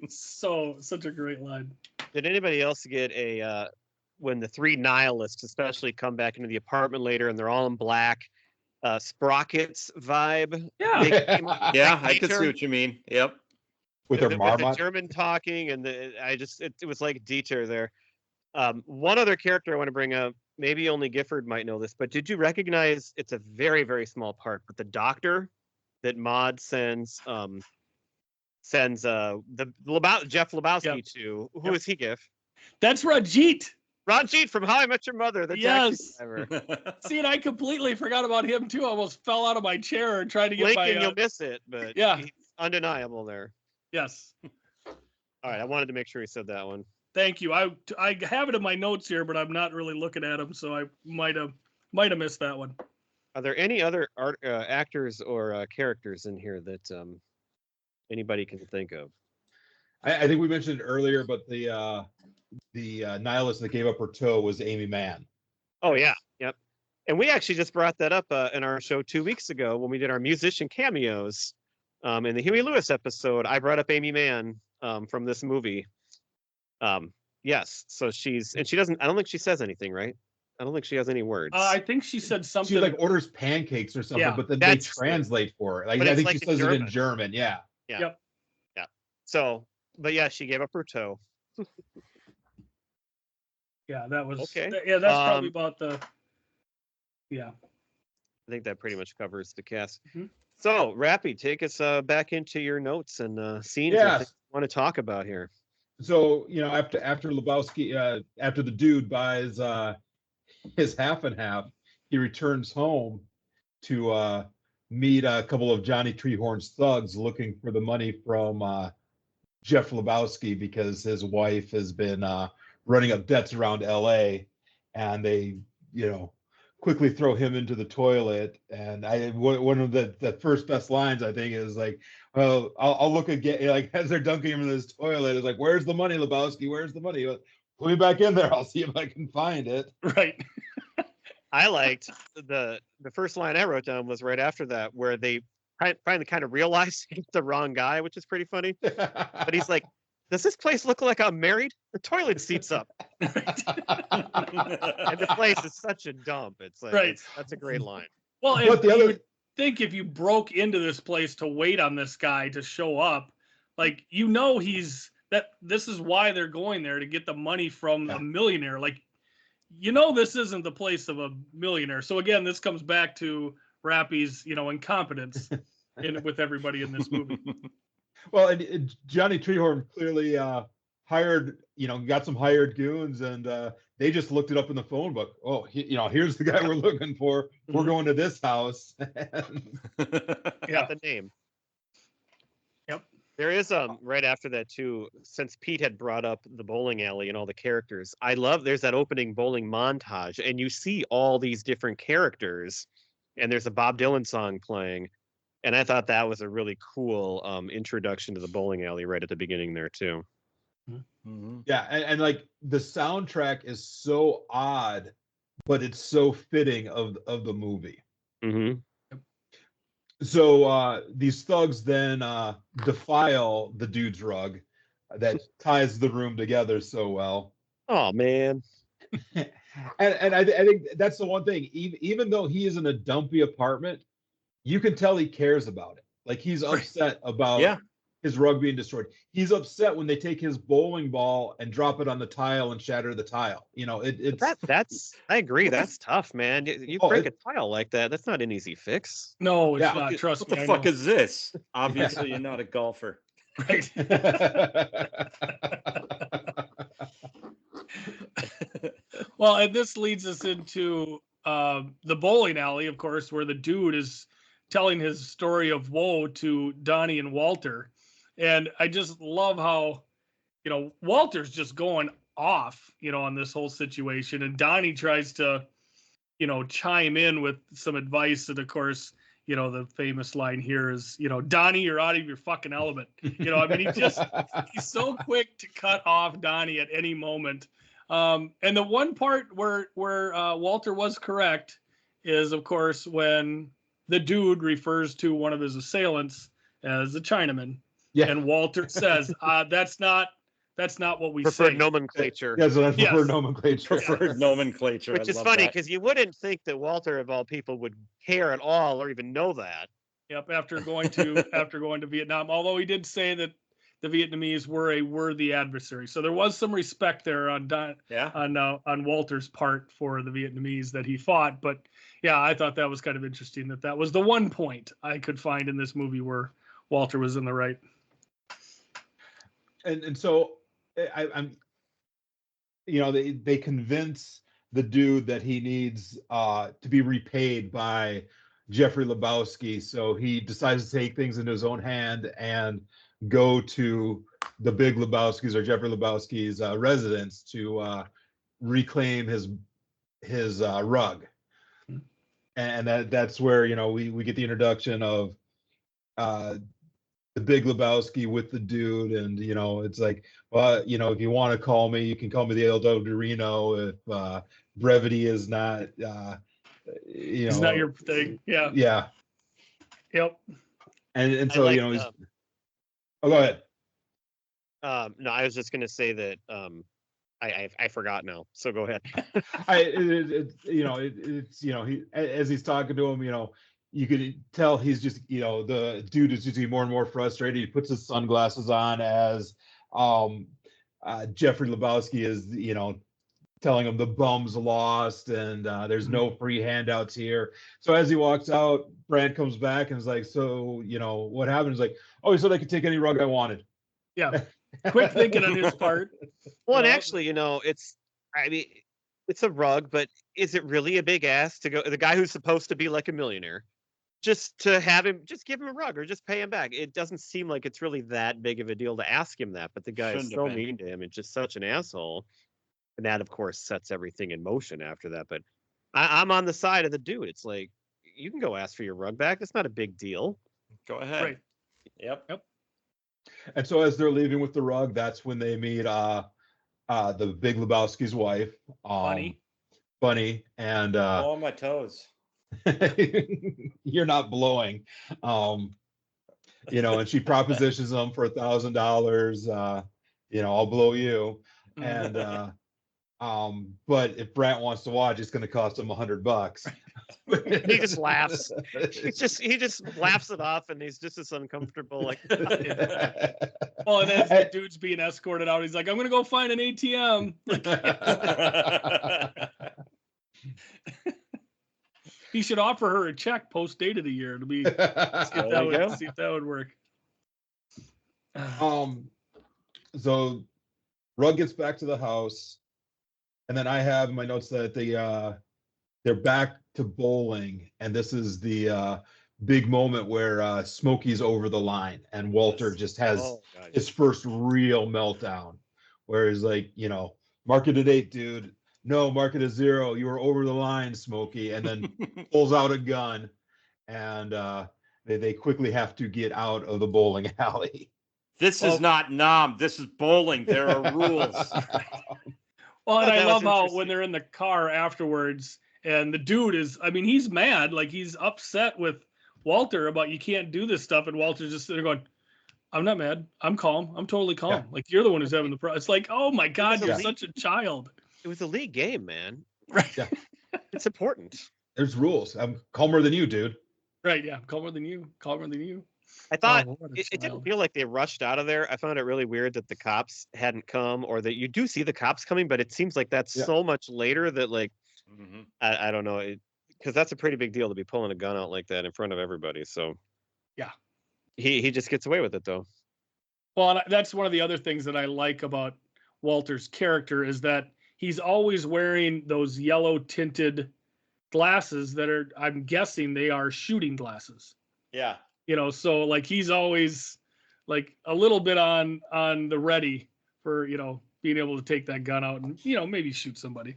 it's such a great line. Did anybody else get a when the 3 nihilists, especially, come back into the apartment later and they're all in black, Sprockets vibe? Yeah, yeah, I could see what you mean. Yep. With their marmot. With the German talking, and it was like Dieter there. One other character I want to bring up, maybe only Gifford might know this, but did you recognize, it's a very, very small part, but the doctor that Maude sends Jeff Lebowski to, who is he, Giff? That's Rajit. Rajit from How I Met Your Mother. The yes. See, and I completely forgot about him too. I almost fell out of my chair and tried to get Lincoln, you'll miss it, but yeah, he's undeniable there. Yes. All right, I wanted to make sure he said that one. Thank you. I have it in my notes here, but I'm not really looking at them, so I might have missed that one. Are there any other actors or characters in here that anybody can think of? I think we mentioned it earlier, but the nihilist that gave up her toe was Amy Mann. Oh yeah, yep. And we actually just brought that up in our show 2 weeks ago when we did our musician cameos. In the Huey Lewis episode, I brought up Amy Mann from this movie. Yes, so she doesn't. I don't think she says anything, right? I don't think she has any words. I think she said something. She like orders pancakes or something, but then they translate for her. Like I think she says it in German. Yeah. Yep. Yeah. So, but yeah, she gave up her toe. Yeah, that was okay. Yeah, that's probably about the. Yeah. I think that pretty much covers the cast. Mm-hmm. So, Rappe, take us back into your notes and scenes yes. you want to talk about here. So, after Lebowski, after the dude buys his half and half, he returns home to meet a couple of Johnny Treehorn's thugs looking for the money from Jeff Lebowski because his wife has been running up debts around LA, and they, quickly throw him into the toilet. And one of the first best lines I think is like, well, I'll look again, like as they're dunking him in this toilet, it's like, where's the money, Lebowski? Where's the money? Put me back in there. I'll see if I can find it. Right. I liked the first line I wrote down was right after that, where they finally kind of realize he's the wrong guy, which is pretty funny. But he's like, does this place look like I'm married? The toilet seat's up. And the place is such a dump. It's like, right. That's a great line. Well, and you would think if you broke into this place to wait on this guy to show up, like, this is why they're going there, to get the money from a millionaire. Like, this isn't the place of a millionaire. So again, this comes back to Rappe's, incompetence with everybody in this movie. Well, and Johnny Treehorn clearly hired, got some hired goons, and they just looked it up in the phone book. Oh, here's the guy we're looking for. We're going to this house. Got the name. Yep. There is right after that too, since Pete had brought up the bowling alley and all the characters. I love there's that opening bowling montage and you see all these different characters and there's a Bob Dylan song playing. And I thought that was a really cool introduction to the bowling alley right at the beginning there too. Mm-hmm. Yeah, and like the soundtrack is so odd, but it's so fitting of the movie. Mm-hmm. So these thugs then defile the dude's rug that ties the room together so well. Oh man. and I think that's the one thing. Even though he is in a dumpy apartment, you can tell he cares about it. Like he's upset about his rug being destroyed. He's upset when they take his bowling ball and drop it on the tile and shatter the tile. You know, it's that's I agree. That's tough, man. You break a tile like that. That's not an easy fix. No, it's not. Trust me. What the fuck is this? Obviously, you're not a golfer. Right. Well, and this leads us into the bowling alley, of course, where the dude is telling his story of woe to Donnie and Walter. And I just love how, Walter's just going off, on this whole situation. And Donnie tries to, chime in with some advice. And of course, the famous line here is, Donnie, you're out of your fucking element. He's so quick to cut off Donnie at any moment. And the one part where Walter was correct is, of course, when the dude refers to one of his assailants as a Chinaman. Yeah. And Walter says, that's not what we preferred say. Nomenclature. Yes, preferred nomenclature. Preferred nomenclature. Which is funny because you wouldn't think that Walter, of all people, would care at all or even know that. Yep. After going to Vietnam, although he did say that the Vietnamese were a worthy adversary, so there was some respect there on Walter's part for the Vietnamese that he fought. But yeah, I thought that was kind of interesting that was the one point I could find in this movie where Walter was in the right. And so I'm, they convince the dude that he needs to be repaid by Jeffrey Lebowski. So he decides to take things into his own hand and go to the Big Lebowski's or Jeffrey Lebowski's residence to reclaim his rug. And that's where, we get the introduction of the Big Lebowski with the dude, and it's like, well, if you want to call me, you can call me the El Dorino if brevity is not it's not your thing. Yeah. Yep. And so like, he's go ahead. No, I was just gonna say that I forgot now, so go ahead. He, as he's talking to him, you could tell he's just, the dude is just getting more and more frustrated. He puts his sunglasses on as Jeffrey Lebowski is, telling him the bum's lost and there's no free handouts here. So as he walks out, Brand comes back and is like, so, what happened? He's like, oh, he said I could take any rug I wanted. Yeah. Quick thinking on his part. Well, and actually, it's a rug, but is it really a big ass to go, the guy who's supposed to be like a millionaire, just to have him, just give him a rug or just pay him back? It doesn't seem like it's really that big of a deal to ask him that, but the guy is so mean to him and just such an asshole. And that, of course, sets everything in motion after that. But I'm on the side of the dude. It's like, you can go ask for your rug back. It's not a big deal. Go ahead. Right. Yep. And so as they're leaving with the rug, that's when they meet the Big Lebowski's wife, Bunny, and on my toes. You're not blowing, and she propositions him for $1,000. I'll blow you, and but if Brant wants to watch, it's going to cost him $100. He just laughs. He just laughs it off, and he's just as uncomfortable. Like, well, and as the dude's being escorted out, he's like, "I'm going to go find an ATM." He should offer her a check post date of the year to be see if that would work. So Rug gets back to the house, and then I have in my notes that they're back to bowling, and this is the big moment where Smokey's over the line and Walter just has his first real meltdown, where he's like, mark it at 8, dude. No, mark it at 0. You were over the line, Smokey, and then pulls out a gun, and they quickly have to get out of the bowling alley. This is not Nam. This is bowling. There are rules. Well, and I love how when they're in the car afterwards, and the dude is, he's mad, like he's upset with Walter about you can't do this stuff, and Walter's just sitting there going, I'm not mad. I'm calm. I'm totally calm. Yeah. Like, you're the one who's having the problem. It's like, oh my God, you're such a child. It was a league game, man. Right. Yeah. It's important. There's rules. I'm calmer than you, dude. Right. Yeah. Calmer than you. I thought it didn't feel like they rushed out of there. I found it really weird that the cops hadn't come, or that you do see the cops coming, but it seems like that's so much later that, like, I don't know, because that's a pretty big deal to be pulling a gun out like that in front of everybody. So, yeah, he just gets away with it, though. Well, and that's one of the other things that I like about Walter's character is that he's always wearing those yellow tinted glasses that are, I'm guessing they are shooting glasses. Yeah. So like he's always like a little bit on the ready for, being able to take that gun out and, maybe shoot somebody.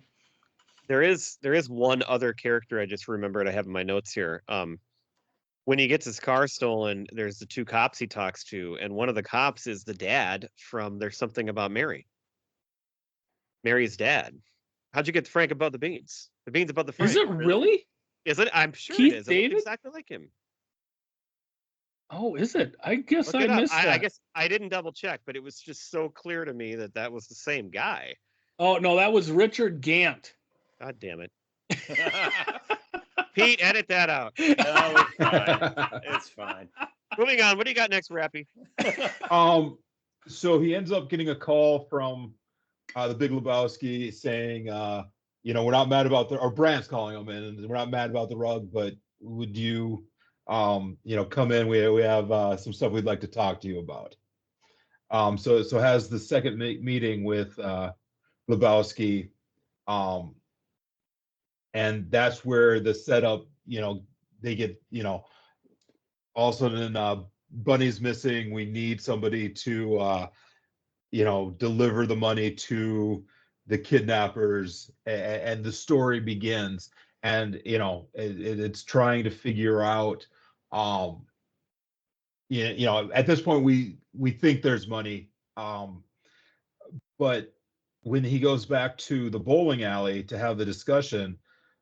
There is one other character I just remembered I have in my notes here. When he gets his car stolen, there's the 2 cops he talks to, and one of the cops is the dad from There's Something About Mary. Mary's dad. How'd you get Frank above the beans? The beans above the Frank. Is it really? Is it? I'm sure Keith it is. David? It looks exactly like him. Oh, is it? I guess I missed that. I guess I didn't double check, but it was just so clear to me that was the same guy. Oh, no, that was Richard Gant. God damn it. Pete, edit that out. No, it's fine. It's fine. Moving on. What do you got next, Rappe? So he ends up getting a call from the Big Lebowski saying, we're not mad about or Brandt's calling him in, and we're not mad about the rug, but would you, come in? We have some stuff we'd like to talk to you about. So has the second meeting with Lebowski, and that's where the setup, they get, all of a sudden Bunny's missing. We need somebody to, deliver the money to the kidnappers, and the story begins. And, it's trying to figure out, at this point we think there's money. But when he goes back to the bowling alley to have the discussion,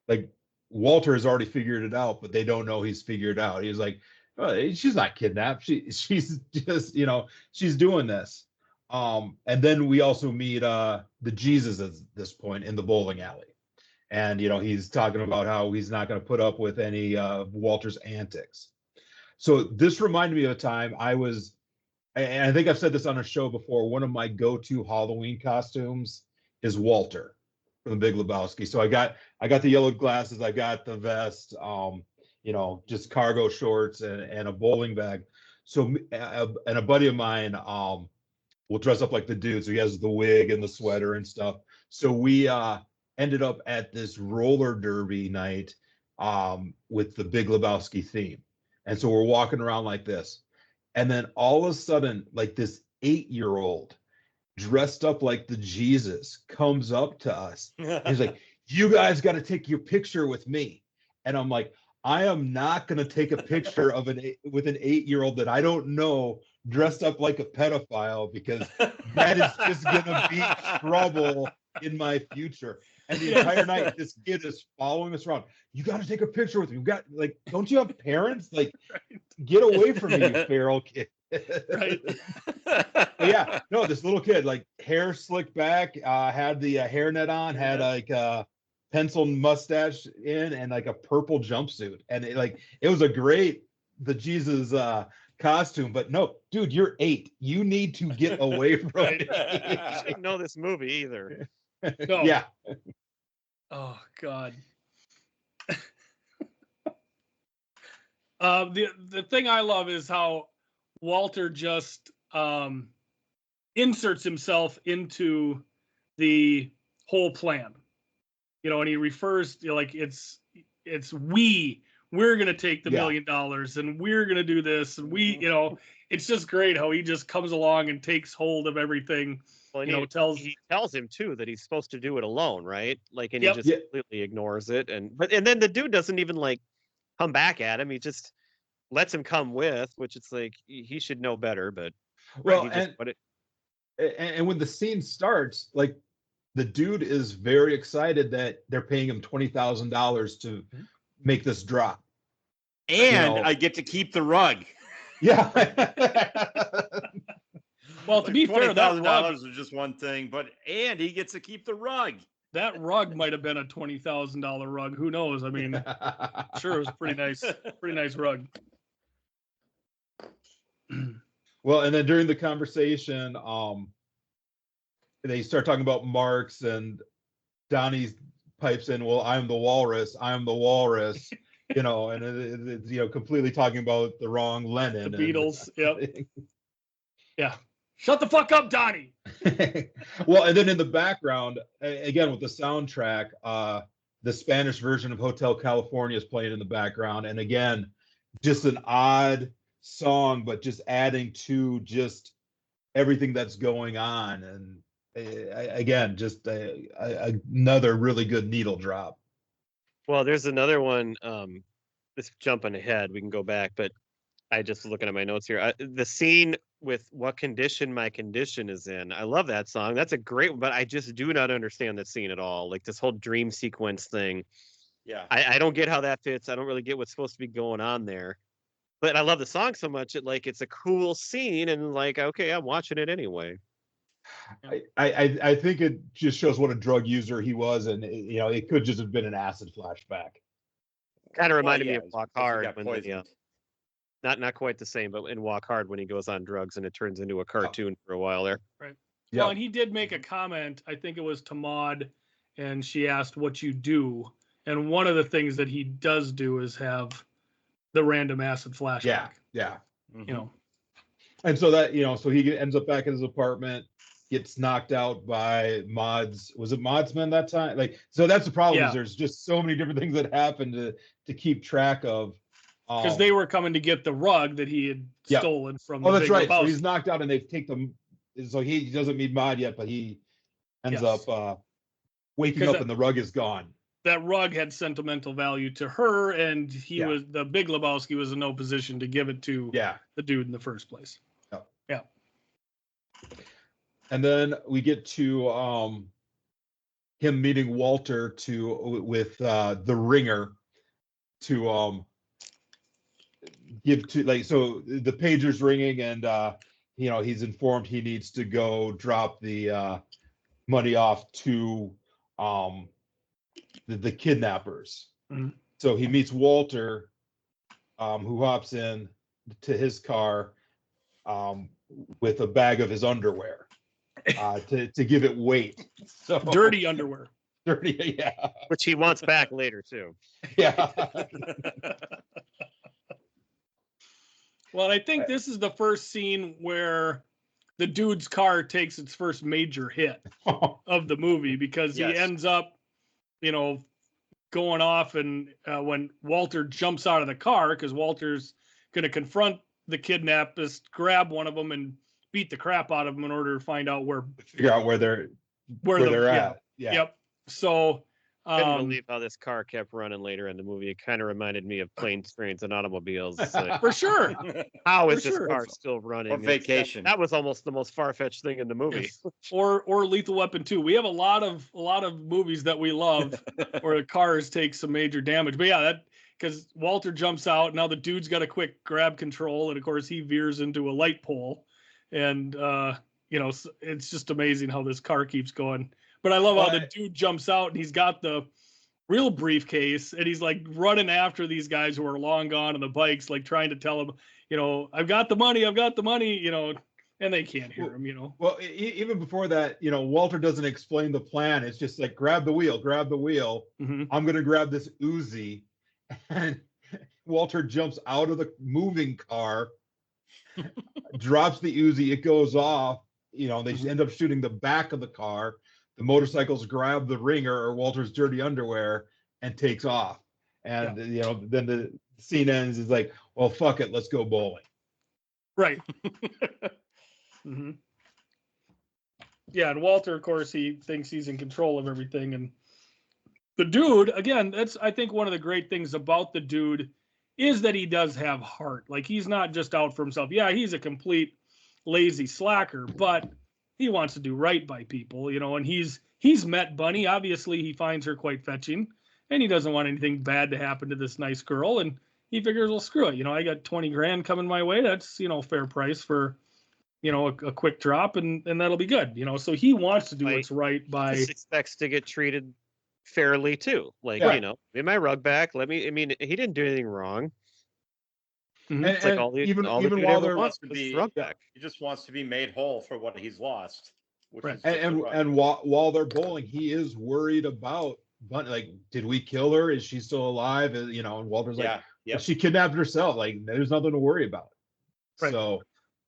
like Walter has already figured it out, but they don't know he's figured it out. He's like, oh, she's not kidnapped. She's just, she's doing this. And then we also meet the Jesus at this point in the bowling alley. And, he's talking about how he's not going to put up with any of Walter's antics. So this reminded me of a time and I think I've said this on a show before, one of my go-to Halloween costumes is Walter from the Big Lebowski. So I got the yellow glasses, I got the vest, just cargo shorts and a bowling bag. So and a buddy of mine will dress up like the dude. So he has the wig and the sweater and stuff. So we ended up at this roller derby night with the Big Lebowski theme. And so we're walking around like this. And then all of a sudden, like this 8-year-old dressed up like the Jesus comes up to us. He's like, you guys got to take your picture with me. And I'm like, I am not going to take a picture with an 8-year-old that I don't know dressed up like a pedophile, because that is just going to be trouble in my future. And the entire night, this kid is following us around. You got to take a picture with me. You got, like, don't you have parents? Like, get away from me, you feral kid. Right. Yeah, no, this little kid, like, hair slicked back, had the hairnet on, had like a pencil mustache in, and like a purple jumpsuit. And it was the Jesus costume. But no, dude, you're 8. You need to get away from me. I didn't know this movie either. No. Yeah. Oh God. The thing I love is how Walter just inserts himself into the whole plan, and he refers to, like, it's we we're going to take the $1 million and we're going to do this. And we, it's just great how he just comes along and takes hold of everything. Well, he tells him too that he's supposed to do it alone, right? Like, and he just completely ignores it. And then the dude doesn't even like come back at him. He just lets him come with, which it's like he should know better. But and when the scene starts, like the dude is very excited that they're paying him $20,000 to make this drop. And I get to keep the rug. Yeah. Well, to be fair, that rug is just one thing, and he gets to keep the rug. That rug might have been a $20,000 rug. Who knows? I mean, sure, it was pretty nice rug. Well, and then during the conversation, they start talking about Marx, and Donnie pipes in, "Well, I'm the walrus. I'm the walrus." And it's completely talking about the wrong Lenin. The Beatles. Yep. Yeah. Shut the fuck up, Donnie. Well, and then in the background, again with the soundtrack, the Spanish version of Hotel California is playing in the background, and again, just an odd song, but just adding to just everything that's going on, and again, just another really good needle drop. Well, there's another one. This jumping ahead, we can go back, but I just looking at my notes here. The scene with "What Condition My Condition Is In." I love that song. That's a great one, but I just do not understand that scene at all. Like this whole dream sequence thing. Yeah. I don't get how that fits. I don't really get what's supposed to be going on there. But I love the song so much. It's a cool scene, and like, okay, I'm watching it anyway. I think it just shows what a drug user he was, and it could just have been an acid flashback. Kind of reminded me of Walk Hard when not quite the same, but in Walk Hard when he goes on drugs and it turns into a cartoon for a while there. Right. Yeah. Well, and he did make a comment. I think it was to Maude, and she asked what you do, and one of the things that he does do is have the random acid flashback. Yeah. Mm-hmm. And so that so he ends up back in his apartment, gets knocked out by was it Maud's men that time? Like, so that's the problem. Is there's just so many different things that happen to keep track of. Because they were coming to get the rug that he had stolen from. Oh, that's right. So he's knocked out, and they've taken him. So he doesn't meet Maud yet, but he ends up waking up, and the rug is gone. That rug had sentimental value to her, and the Big Lebowski was in no position to give it to the dude in the first place. Yeah. And then we get to him meeting Walter with the ringer to give to so the pager's ringing, and he's informed he needs to go drop the money off to the kidnappers. Mm-hmm. So he meets Walter, who hops in to his car with a bag of his underwear to give it weight. So dirty underwear. Dirty, yeah. Which he wants back later too. Yeah. Well, I think this is the first scene where the dude's car takes its first major hit of the movie, because he ends up, going off, and when Walter jumps out of the car, because Walter's going to confront the kidnappers, grab one of them and beat the crap out of them in order to find out figure out where they're at. Yeah. Yep. So I couldn't believe how this car kept running later in the movie. It kind of reminded me of Planes, Trains, and Automobiles. Like, for sure. How is this car still running? Or Vacation. That was almost the most far-fetched thing in the movie. Yes. Or Lethal Weapon 2. We have a lot of movies that we love where the cars take some major damage. But yeah, because Walter jumps out. Now the dude's got a quick grab control, and of course he veers into a light pole, and it's just amazing how this car keeps going. But I love how the dude jumps out, and he's got the real briefcase, and he's like running after these guys who are long gone on the bikes, like trying to tell them, I've got the money, and they can't hear him, Well, even before that, Walter doesn't explain the plan. It's just like, grab the wheel. Mm-hmm. I'm going to grab this Uzi. And Walter jumps out of the moving car, drops the Uzi. It goes off. They end up shooting the back of the car. The motorcycles grab the ringer or Walter's dirty underwear and takes off. And then the scene ends. Is like, well, fuck it, let's go bowling. Right. Mm-hmm. Yeah, and Walter, of course, he thinks he's in control of everything, and the dude, again, that's I think one of the great things about the dude is that he does have heart. Like, he's not just out for himself. Yeah, he's a complete lazy slacker, but he wants to do right by people, and he's met Bunny. Obviously, he finds her quite fetching, and he doesn't want anything bad to happen to this nice girl, and he figures, well, screw it. I got 20 grand coming my way. That's, fair price for, a quick drop, and that'll be good, so he wants to do what's right by. He expects to get treated fairly too. Like, in my rug back, he didn't do anything wrong. Mm-hmm. It's like even while they're he just wants to be made whole for what he's lost. Right. And while they're bowling, he is worried about Bunny. Like, did we kill her? Is she still alive? And Walter's like, she kidnapped herself. Like, there's nothing to worry about. Right. So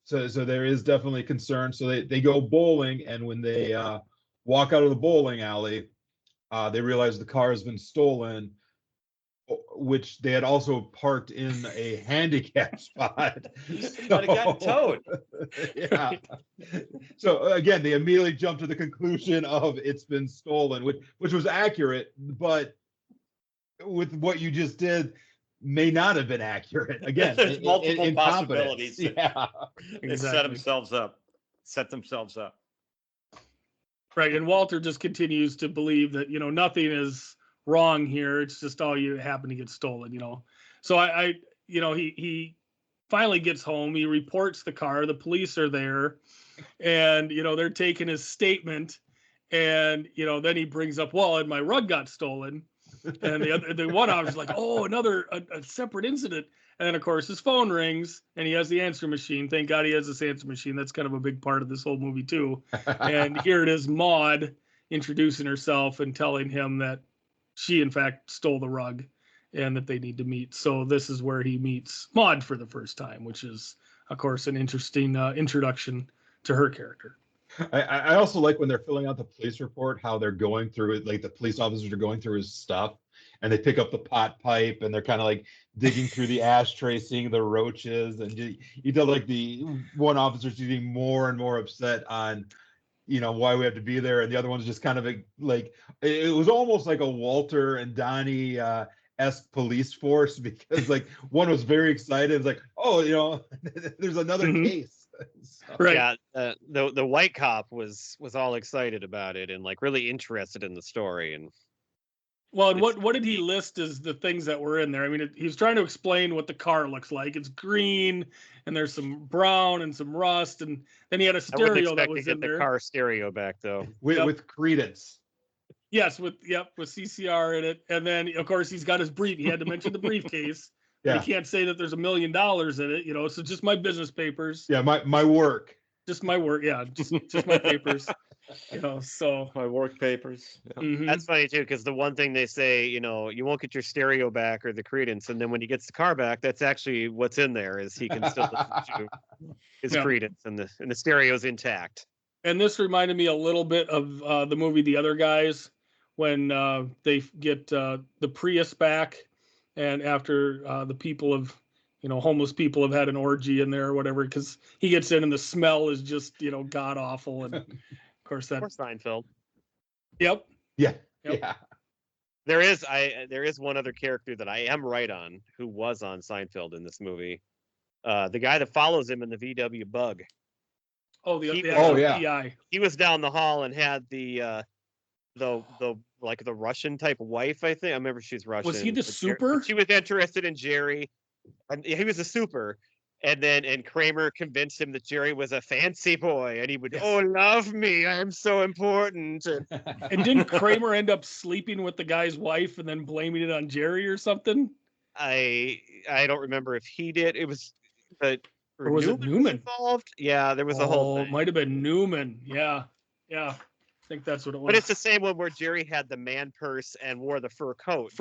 there is definitely concern. So they go bowling, and when they walk out of the bowling alley, they realize the car has been stolen, which they had also parked in a handicap spot. But it got towed. Yeah. So again, they immediately jumped to the conclusion of it's been stolen, which was accurate, but with what you just did, may not have been accurate. Again, there's multiple possibilities. Yeah, they exactly. set themselves up. Right, and Walter just continues to believe that nothing is wrong here. It's just all you happen to get stolen. So he finally gets home. He reports the car. The police are there, and they're taking his statement. And then he brings up, well, and my rug got stolen. And the one officer's like, oh, another a separate incident. And then, of course, his phone rings, and he has the answer machine. Thank God he has this answer machine. That's kind of a big part of this whole movie, too. And here it is, Maude introducing herself and telling him that she, in fact, stole the rug and that they need to meet. So this is where he meets Maude for the first time, which is, of course, an interesting introduction to her character. I also like when they're filling out the police report, how they're going through it. Like, the police officers are going through his stuff, and they pick up the pot pipe, and they're kind of like digging through the ashtray, seeing the roaches. And you tell, like, the one officer's getting more and more upset on, why we have to be there. And the other one's just kind of like, it was almost like a Walter and Donnie esque police force, because like one was very excited. It's like, oh, there's another case. So. Right. Yeah, the white cop was all excited about it and like really interested in the story. And well, and what did he list as the things that were in there? I mean, he was trying to explain what the car looks like. It's green, and there's some brown and some rust, and then he had a stereo that was in there. The car stereo back though, with Credence. Yes, with CCR in it, and then of course he's got his brief. He had to mention the briefcase. Yeah. He can't say that there's $1 million in it, so just my business papers. Yeah, my work. Just my work, yeah, just my papers. So my work papers. Yeah. Mm-hmm. That's funny too, because the one thing they say, you won't get your stereo back or the Credence, and then when he gets the car back, that's actually what's in there is he can still listen to his Credence, and the stereo's intact. And this reminded me a little bit of the movie The Other Guys, when they get the Prius back. And after the people of, homeless people have had an orgy in there or whatever, because he gets in and the smell is just, god awful. And of course that. Or Seinfeld. Yep. Yeah. Yep. Yeah. There is one other character that I am right on who was on Seinfeld in this movie. The guy that follows him in the VW Bug. Oh, the PI. He was down the hall and had the Russian type wife, I think. I remember she's Russian. Was he the super? She was interested in Jerry. And he was a super. And Kramer convinced him that Jerry was a fancy boy, and he would, love me, I'm so important. And didn't Kramer end up sleeping with the guy's wife and then blaming it on Jerry or something? I don't remember if he did. It was, but or was it Newman involved? Yeah, there was a whole thing. It might have been Newman. Yeah. I think that's what it was. But it's the same one where Jerry had the man purse and wore the fur coat.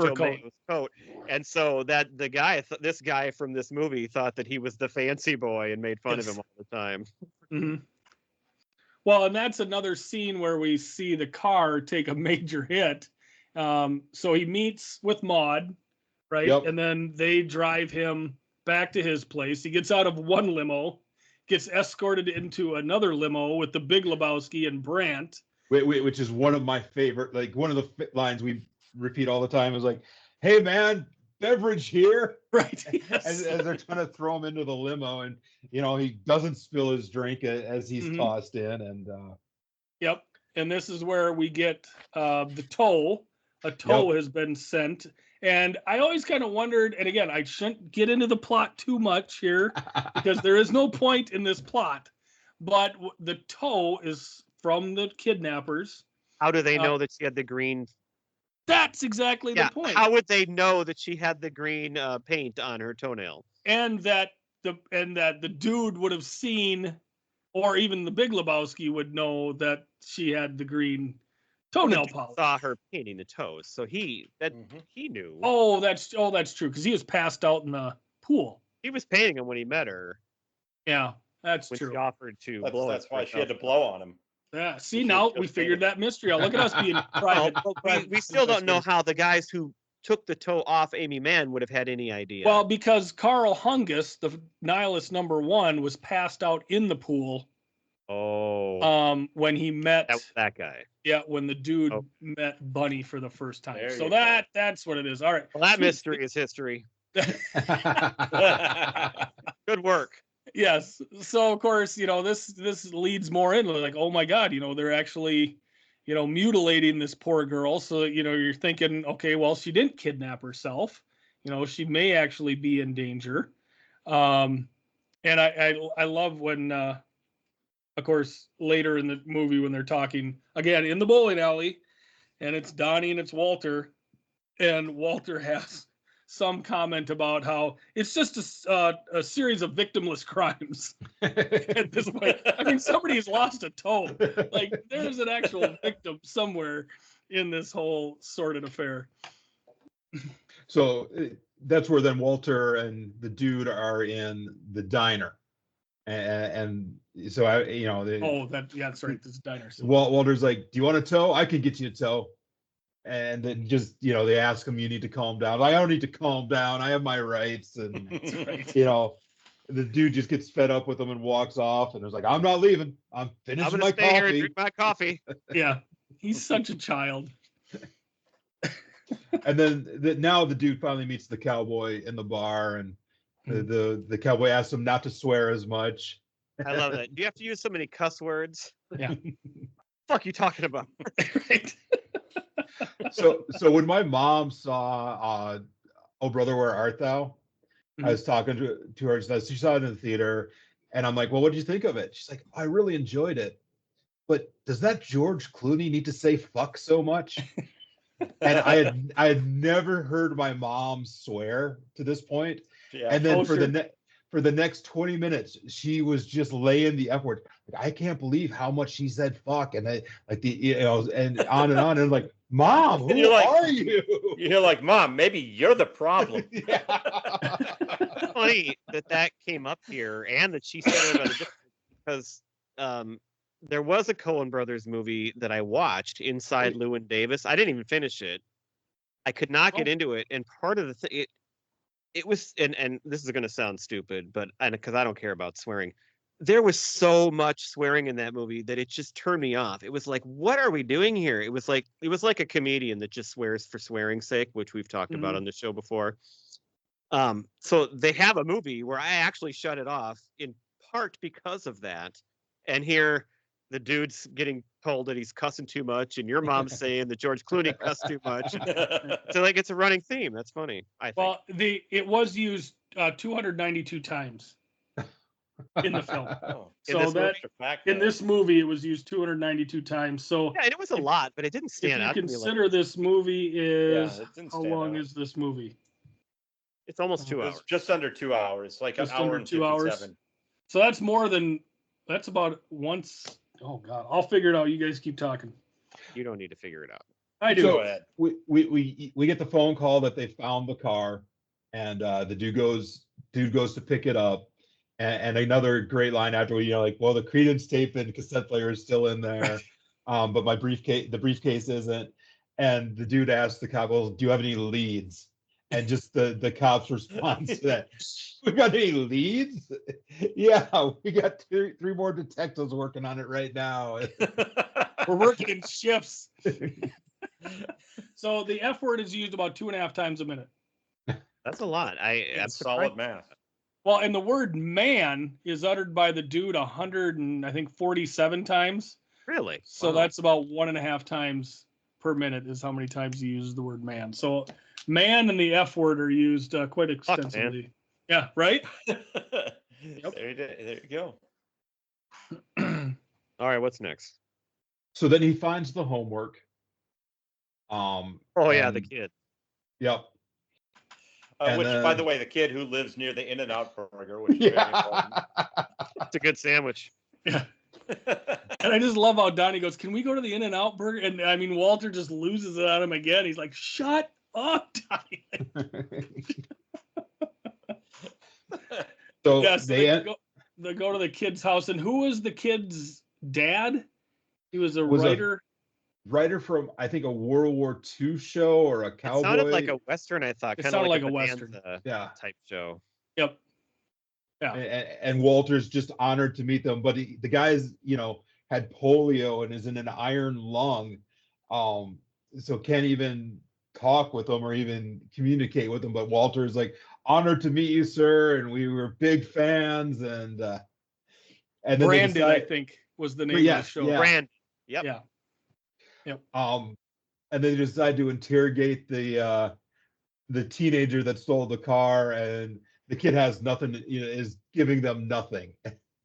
And so that this guy from this movie thought that he was the fancy boy and made fun of him all the time. Mm-hmm. Well, and that's another scene where we see the car take a major hit. So he meets with Maude, right? Yep. And then they drive him back to his place. He gets out of one limo, gets escorted into another limo with the Big Lebowski and Brandt. Which is one of my favorite, like one of the lines we repeat all the time is like, "Hey man, beverage here." Right. Yes. As they're trying to throw him into the limo, and he doesn't spill his drink as he's tossed in, and yep. And this is where we get the tow. A tow has been sent. And I always kind of wondered, and again, I shouldn't get into the plot too much here because there is no point in this plot. But the tow is from the kidnappers. How do they know that she had the green? That's exactly the point. How would they know that she had the green paint on her toenail? And that the dude would have seen, or even the Big Lebowski would know that she had the green toenail polish. Saw her painting the toes, so he knew. Oh, that's true, because he was passed out in the pool. He was painting him when he met her. Yeah, that's when true. She offered to blow. That's why she had to blow on him. Yeah. See, now we figured that mystery out. Look at us being private. We still don't know how the guys who took the toe off Amy Mann would have had any idea. Well, because Carl Hungus, the nihilist number 1, was passed out in the pool. Oh. When he met that guy. Yeah, when the dude met Bunny for the first time. There so that's what it is. All right. Well, that mystery is history. Good work. Yes. So of course, this leads more in like, oh my God, they're actually, mutilating this poor girl. So you're thinking, okay, well, she didn't kidnap herself. She may actually be in danger. And I love when, of course, later in the movie when they're talking again in the bowling alley, and it's Donnie and it's Walter, and Walter has some comment about how it's just a series of victimless crimes at this point. I mean, somebody's lost a toe. Like, there's an actual victim somewhere in this whole sordid affair. So that's where then Walter and the dude are in the diner. And so that's right. This is diner. So Walter's like, "Do you want a tow? I can get you a tow." And then just they ask him, "You need to calm down." I don't need to calm down. I have my rights. And right. The dude just gets fed up with him and walks off. And it's like, "I'm not leaving. I'm finishing my coffee." Here and drink my coffee. Yeah, he's such a child. And then now the dude finally meets the cowboy in the bar, and the cowboy asks him not to swear as much. I love that. Do you have to use so many cuss words? Yeah. Fuck you talking about? Right. So when my mom saw "Oh Brother, Where Art Thou," I was talking to her. She saw it in the theater, and I'm like, "Well, what did you think of it?" She's like, "I really enjoyed it, but does that George Clooney need to say fuck so much?" And I had never heard my mom swear to this point. Yeah. And then for the next 20 minutes, she was just laying the F word. Like, I can't believe how much she said fuck, and and on, and I'm like, "Mom, who are you?" You're like, "Mom, maybe you're the problem." It's funny that came up here, and that she said it because there was a Coen Brothers movie that I watched, Inside Llewyn Davis. I didn't even finish it. I could not get into it, and part of the thing, it was, and this is going to sound stupid, but because I don't care about swearing, there was so much swearing in that movie that it just turned me off. It was like, what are we doing here? It was like a comedian that just swears for swearing's sake, which we've talked about on the show before. So they have a movie where I actually shut it off in part because of that, and here the dude's getting told that he's cussing too much, and your mom's saying that George Clooney cussed too much. So like, it's a running theme. That's funny. I think. Well, it was used 292 times in the film. In this movie, it was used 292 times. So yeah, and it was a lot, but it didn't stand out. If you consider this movie is how long is this movie? It's almost 2 hours. It's just under 2 hours, like an hour and 57. So that's about once. Oh God, I'll figure it out. You guys keep talking. You don't need to figure it out. I do. So we get the phone call that they found the car, and the dude goes to pick it up, and another great line after well, the Creedence tape and cassette player is still in there, but the briefcase isn't, and the dude asks the cop, "Well, do you have any leads?" And just the cops' response to that. We got any leads? Yeah, we got three more detectives working on it right now. We're working in shifts. So the F word is used about 2.5 times a minute. That's a lot. I'm solid math. Well, and the word man is uttered by the dude 147 times. Really? So that's about 1.5 times per minute is how many times he uses the word man. So man and the F word are used quite extensively. Yeah, right? Yep. There you go. All right, what's next? So then he finds the homework. The kid. Yep. Which, by the way, the kid who lives near the In-N-Out burger, which is very important. It's a good sandwich. Yeah. And I just love how Donnie goes, "Can we go to the In-N-Out burger?" And I mean, Walter just loses it on him again. He's like, "Shut up, Donnie." So yes, they go to the kid's house. And who was the kid's dad? He was a writer. Writer from, I think, a World War II show or a cowboy. It sounded like a Western, I thought. It sounded like a Western type show. Yep. Yeah. And Walter's just honored to meet them. But the guy's, had polio and is in an iron lung. So can't even talk with them or even communicate with them. But Walter's like, "Honored to meet you, sir. And we were big fans." And then Brandon, I think, was the name of the show. Yeah. Brandon. Yep. Yeah. Yep. And they decide to interrogate the teenager that stole the car, and the kid has nothing, is giving them nothing.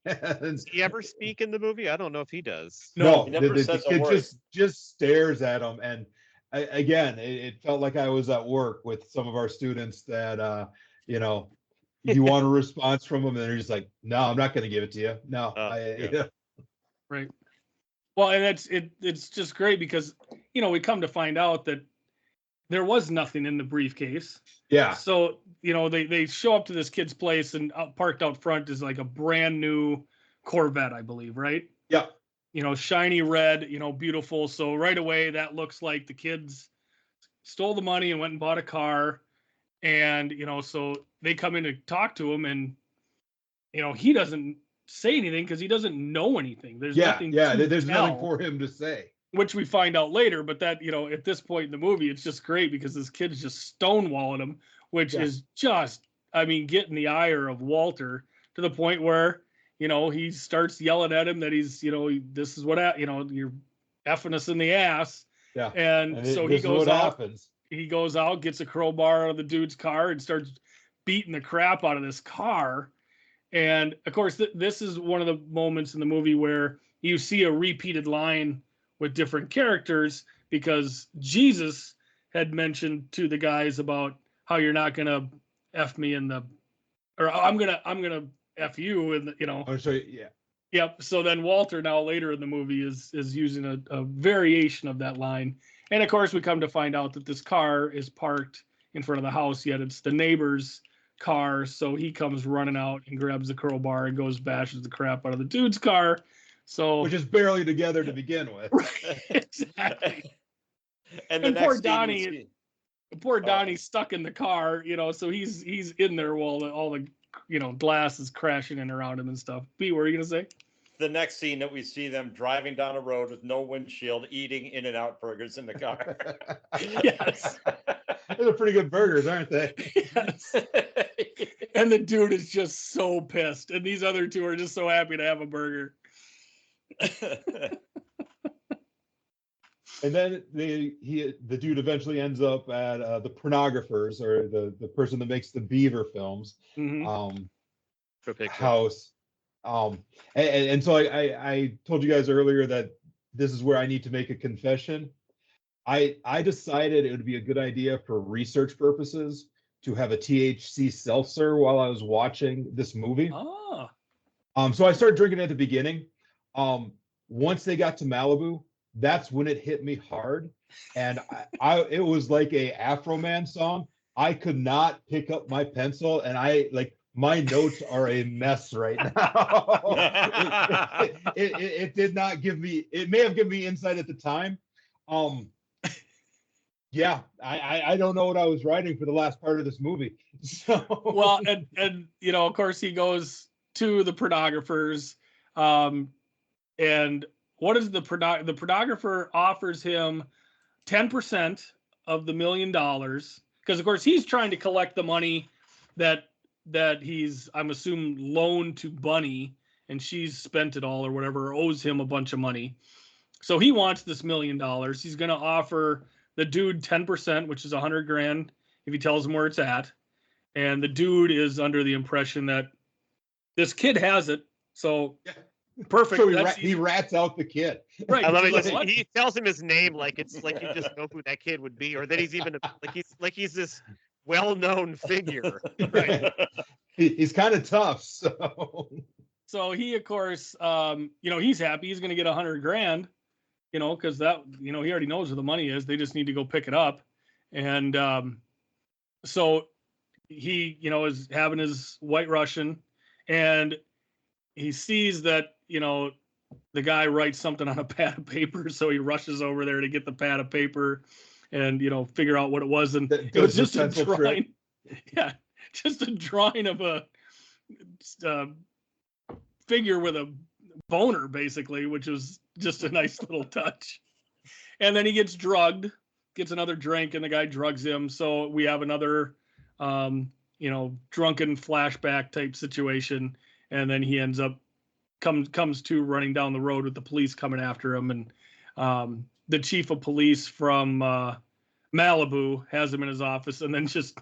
Does he ever speak in the movie? I don't know if he does. No, the kid just stares at him. And again, it felt like I was at work with some of our students that, you want a response from them, and they're just like, "No, I'm not going to give it to you. No." Right. Well, and it's just great because, we come to find out that there was nothing in the briefcase. Yeah. So, they show up to this kid's place, and parked out front is like a brand new Corvette, I believe, right? Yeah. Shiny red, beautiful. So right away, that looks like the kids stole the money and went and bought a car. And, so they come in to talk to him, and, he doesn't say anything because he doesn't know anything. There's nothing. There's nothing for him to say, which we find out later. But that, at this point in the movie, it's just great because this kid's just stonewalling him, which is just, getting the ire of Walter to the point where, he starts yelling at him that he's, this is what, you're effing us in the ass. Yeah. And so he goes out. He goes out, gets a crowbar out of the dude's car, and starts beating the crap out of this car. And of course, this is one of the moments in the movie where you see a repeated line with different characters, because Jesus had mentioned to the guys about how you're not gonna F me in the, or I'm gonna F you in the, Oh, so yeah. Yep. So then Walter now later in the movie is using a variation of that line. And of course, we come to find out that this car is parked in front of the house, yet it's the neighbor's car. So he comes running out and grabs the crowbar and goes bashes the crap out of the dude's car. So, which is barely together to begin with. Right, exactly. And poor Donnie's stuck in the car, so he's in there while all the glass is crashing in around him and stuff. B, what are you gonna say? The next scene that we see them driving down a road with no windshield, eating In-N-Out burgers in the car. Yes. Those are pretty good burgers, aren't they? Yes. And the dude is just so pissed, and these other two are just so happy to have a burger. And then the dude eventually ends up at the pornographers, or the person that makes the Beaver films, house. And so I told you guys earlier that this is where I need to make a confession. I decided it would be a good idea for research purposes to have a THC seltzer while I was watching this movie. Oh. So I started drinking at the beginning. Once they got to Malibu, that's when it hit me hard. And it was like a Afro Man song. I could not pick up my pencil, and my notes are a mess right now. It did not give me, it may have given me insight at the time. Yeah, I don't know what I was writing for the last part of this movie. So well, and of course he goes to the pornographers, and what is the pornographer offers him 10% of the $1 million, because of course he's trying to collect the money that he's, I'm assuming, loaned to Bunny, and she's spent it all or whatever, or owes him a bunch of money. So he wants this $1 million. He's going to offer the dude 10%, which is $100,000 if he tells him where it's at. And the dude is under the impression that this kid has it. So perfect. So he rats out the kid. Right. I love it. He tells him his name like it's like you just know who that kid would be, or that he's even he's this well-known figure. Right. He's kind of tough. So he, of course, he's happy. He's going to get $100,000. Because that, he already knows where the money is. They just need to go pick it up. And so he, is having his White Russian, and he sees that, the guy writes something on a pad of paper. So he rushes over there to get the pad of paper and, figure out what it was. And it was just a drawing. Yeah. Just a drawing of a figure with a boner, basically, which was just a nice little touch. And then he gets drugged, gets another drink, and the guy drugs him. So we have another, drunken flashback type situation. And then he ends up comes to running down the road with the police coming after him. And the chief of police from Malibu has him in his office, and then just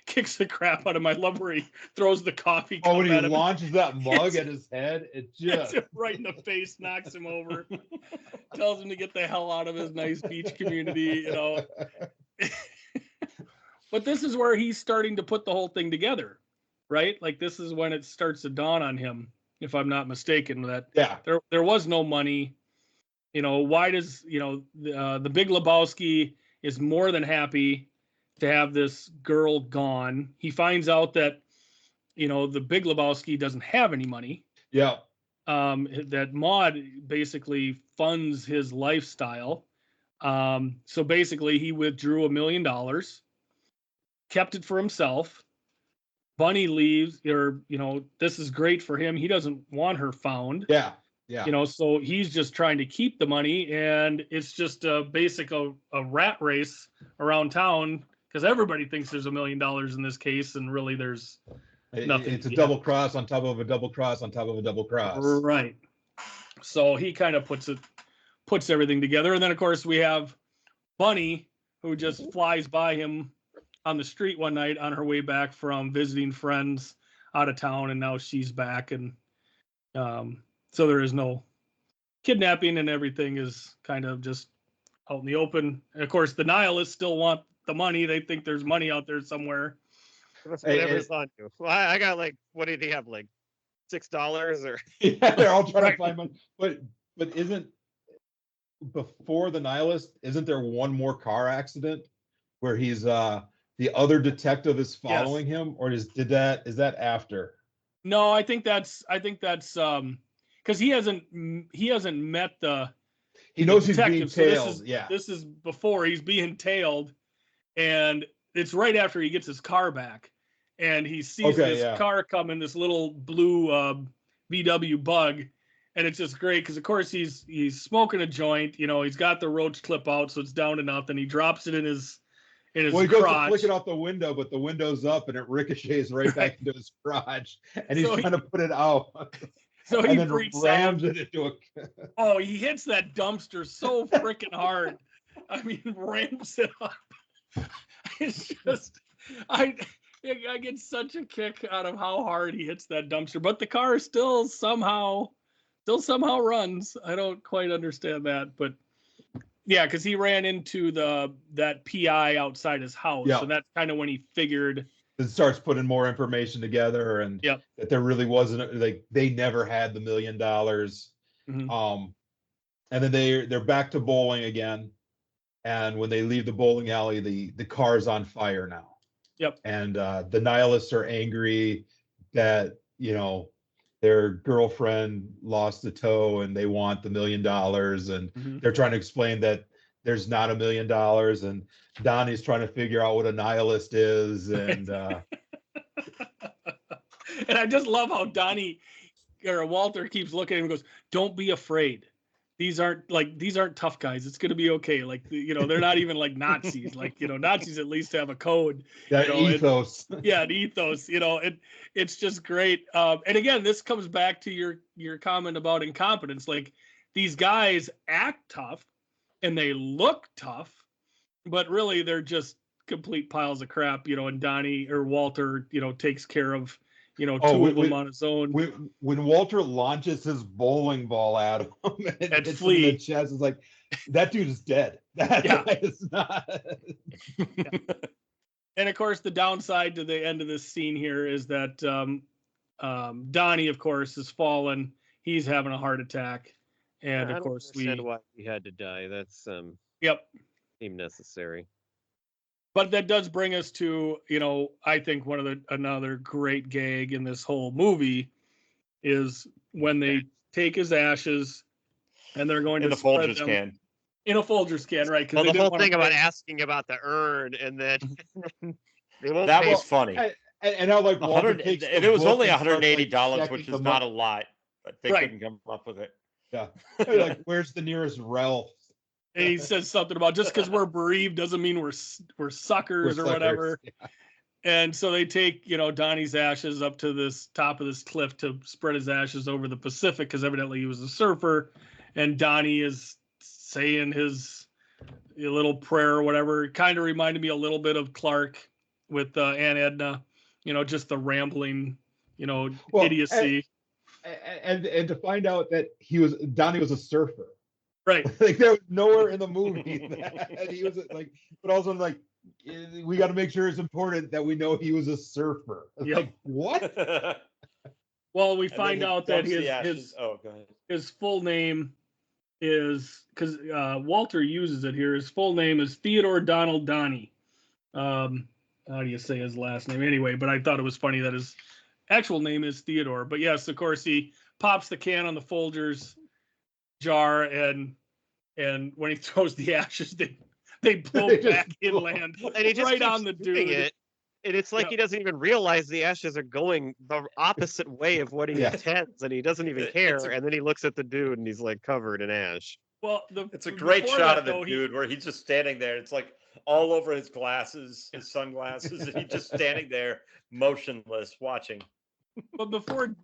kicks the crap out of him. I love where he throws the coffee cup when he at him. Launches that mug at his head, it just right in the face, knocks him over, tells him to get the hell out of his nice beach community, But this is where he's starting to put the whole thing together, right? Like, this is when it starts to dawn on him, if I'm not mistaken, that there was no money. Why does, the Big Lebowski is more than happy to have this girl gone. He finds out that, the Big Lebowski doesn't have any money. Yeah. That Maud basically funds his lifestyle. So basically he withdrew $1 million, kept it for himself. Bunny leaves, or, this is great for him. He doesn't want her found. Yeah. So he's just trying to keep the money, and it's just a rat race around town, because everybody thinks there's $1 million in this case, and really there's nothing. It's a double cross on top of a double cross on top of a double cross. Right. So he kind of puts everything together, and then of course we have Bunny, who just flies by him on the street one night on her way back from visiting friends out of town, and now she's back, and so there is no kidnapping, and everything is kind of just out in the open. And of course, the nihilists still want the money. They think there's money out there somewhere. Whatever's on you. Well, I got what did he have, $6 or? Yeah, they're all trying to find money. But isn't, before the nihilist, isn't there one more car accident where he's the other detective is following him, or is that after? No, I think that's because he hasn't met the. He knows he's detective. being tailed. So this is before he's being tailed, and it's right after he gets his car back, and he sees car coming, this little blue VW Bug, and it's just great because of course he's smoking a joint. He's got the roach clip out, so it's down to nothing. He drops it in his he goes to flick it out the window, but the window's up and it ricochets right back into his crotch, and he's trying to put it out. So he rams it into a. He hits that dumpster so freaking hard. I mean, ramps it up. It's just, I get such a kick out of how hard he hits that dumpster, but the car still somehow runs. I don't quite understand that, but. Yeah, because he ran into that PI outside his house, and that's kind of when he figured. It starts putting more information together, and that there really wasn't, they never had the $1 million. Mm-hmm. And then they're back to bowling again, and when they leave the bowling alley, the car's on fire now. Yep. And the nihilists are angry that their girlfriend lost the toe and they want the $1 million, and they're trying to explain that there's not $1 million, and Donnie's trying to figure out what a nihilist is, and and I just love how Donnie or Walter keeps looking at him and goes, "Don't be afraid. These aren't tough guys. It's going to be okay. Like, they're not even like Nazis. Like, Nazis at least have a code. That ethos. An ethos, it's just great. And again, this comes back to your comment about incompetence. Like, these guys act tough and they look tough, but really they're just complete piles of crap, and Donnie or Walter, takes care of, two of them on his own. When Walter launches his bowling ball at him and hits him in the chest, it's like, that dude is dead. That guy is not. Yeah. And of course, the downside to the end of this scene here is that Donnie, of course, has fallen. He's having a heart attack, and of course, we understand why he had to die. That's seemed necessary. But that does bring us to, I think another great gag in this whole movie is when they take his ashes and they're going in to the Folgers can. In a Folgers can, right? Well, the whole thing about asking about the urn and then they won't. That was funny. And how like it was only $180, which is not a lot, but they couldn't come up with it. Yeah, like, where's the nearest Ralph? And he says something about just because we're bereaved doesn't mean we're suckers or whatever. Yeah. And so they take, Donnie's ashes up to this top of this cliff to spread his ashes over the Pacific, because evidently he was a surfer. And Donnie is saying his little prayer or whatever. It kind of reminded me a little bit of Clark with Aunt Edna, just the rambling, idiocy. And to find out that Donnie was a surfer. Right. Like, there was nowhere in the movie that he was like, but also like, we got to make sure it's important that we know he was a surfer. Yep. Like, what? Well, we find out that his full name is, because Walter uses it here, his full name is Theodore Donald Donnie. How do you say his last name? Anyway, but I thought it was funny that his actual name is Theodore. But yes, of course, he pops the can on the Folgers jar, and when he throws the ashes, they blow back inland, and he just right on the dude. And it's like he doesn't even realize the ashes are going the opposite way of what he intends, and he doesn't even care. And then he looks at the dude, and he's like covered in ash. Well, it's a great shot of the dude where he's just standing there. It's like all over his glasses, his sunglasses, and he's just standing there, motionless, watching. But before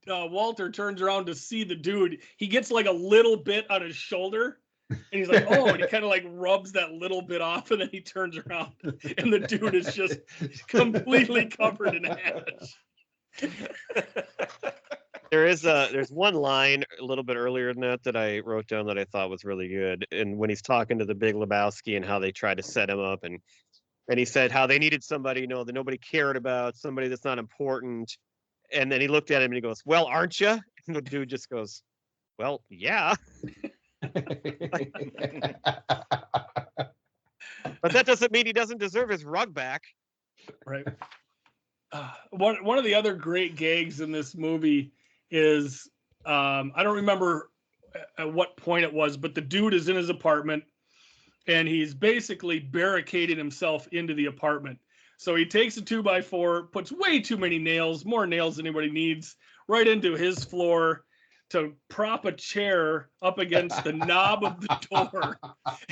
Walter turns around to see the dude, he gets like a little bit on his shoulder, and he's like, oh, and he kind of like rubs that little bit off, and then he turns around and the dude is just completely covered in ash. There's one line a little bit earlier than that I wrote down that I thought was really good, and when he's talking to the Big Lebowski and how they tried to set him up, and he said how they needed somebody that nobody cared about, somebody that's not important. And then he looked at him and he goes, well, aren't you? And the dude just goes, well, yeah. But that doesn't mean he doesn't deserve his rug back. Right. One of the other great gags in this movie is, I don't remember at what point it was, but the dude is in his apartment and he's basically barricaded himself into the apartment. So he takes a 2x4, puts way too many nails, more nails than anybody needs, right into his floor to prop a chair up against the knob of the door.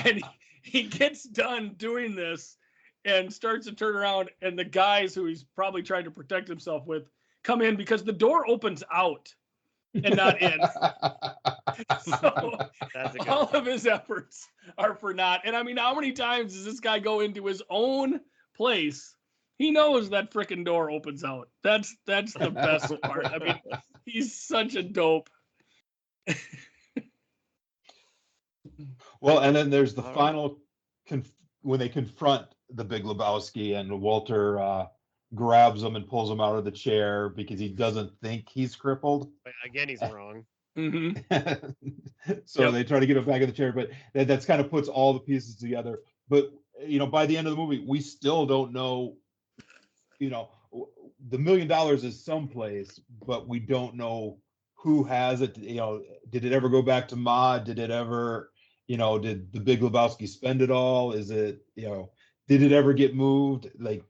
And he gets done doing this and starts to turn around, and the guys who he's probably trying to protect himself with come in because the door opens out and not in. So all of his efforts are for naught. And I mean, how many times does this guy go into his own place? He knows that frickin' door opens out. That's the best part. I mean, he's such a dope. Well, and then there's the final when they confront the Big Lebowski, and Walter grabs him and pulls him out of the chair because he doesn't think he's crippled. Again, he's wrong. Mm-hmm. So they try to get him back in the chair, but that's kind of puts all the pieces together. But by the end of the movie, we still don't know. The $1 million is someplace, but we don't know who has it. Did it ever go back to Ma? Did it ever, did the Big Lebowski spend it all? Is it, did it ever get moved? Like,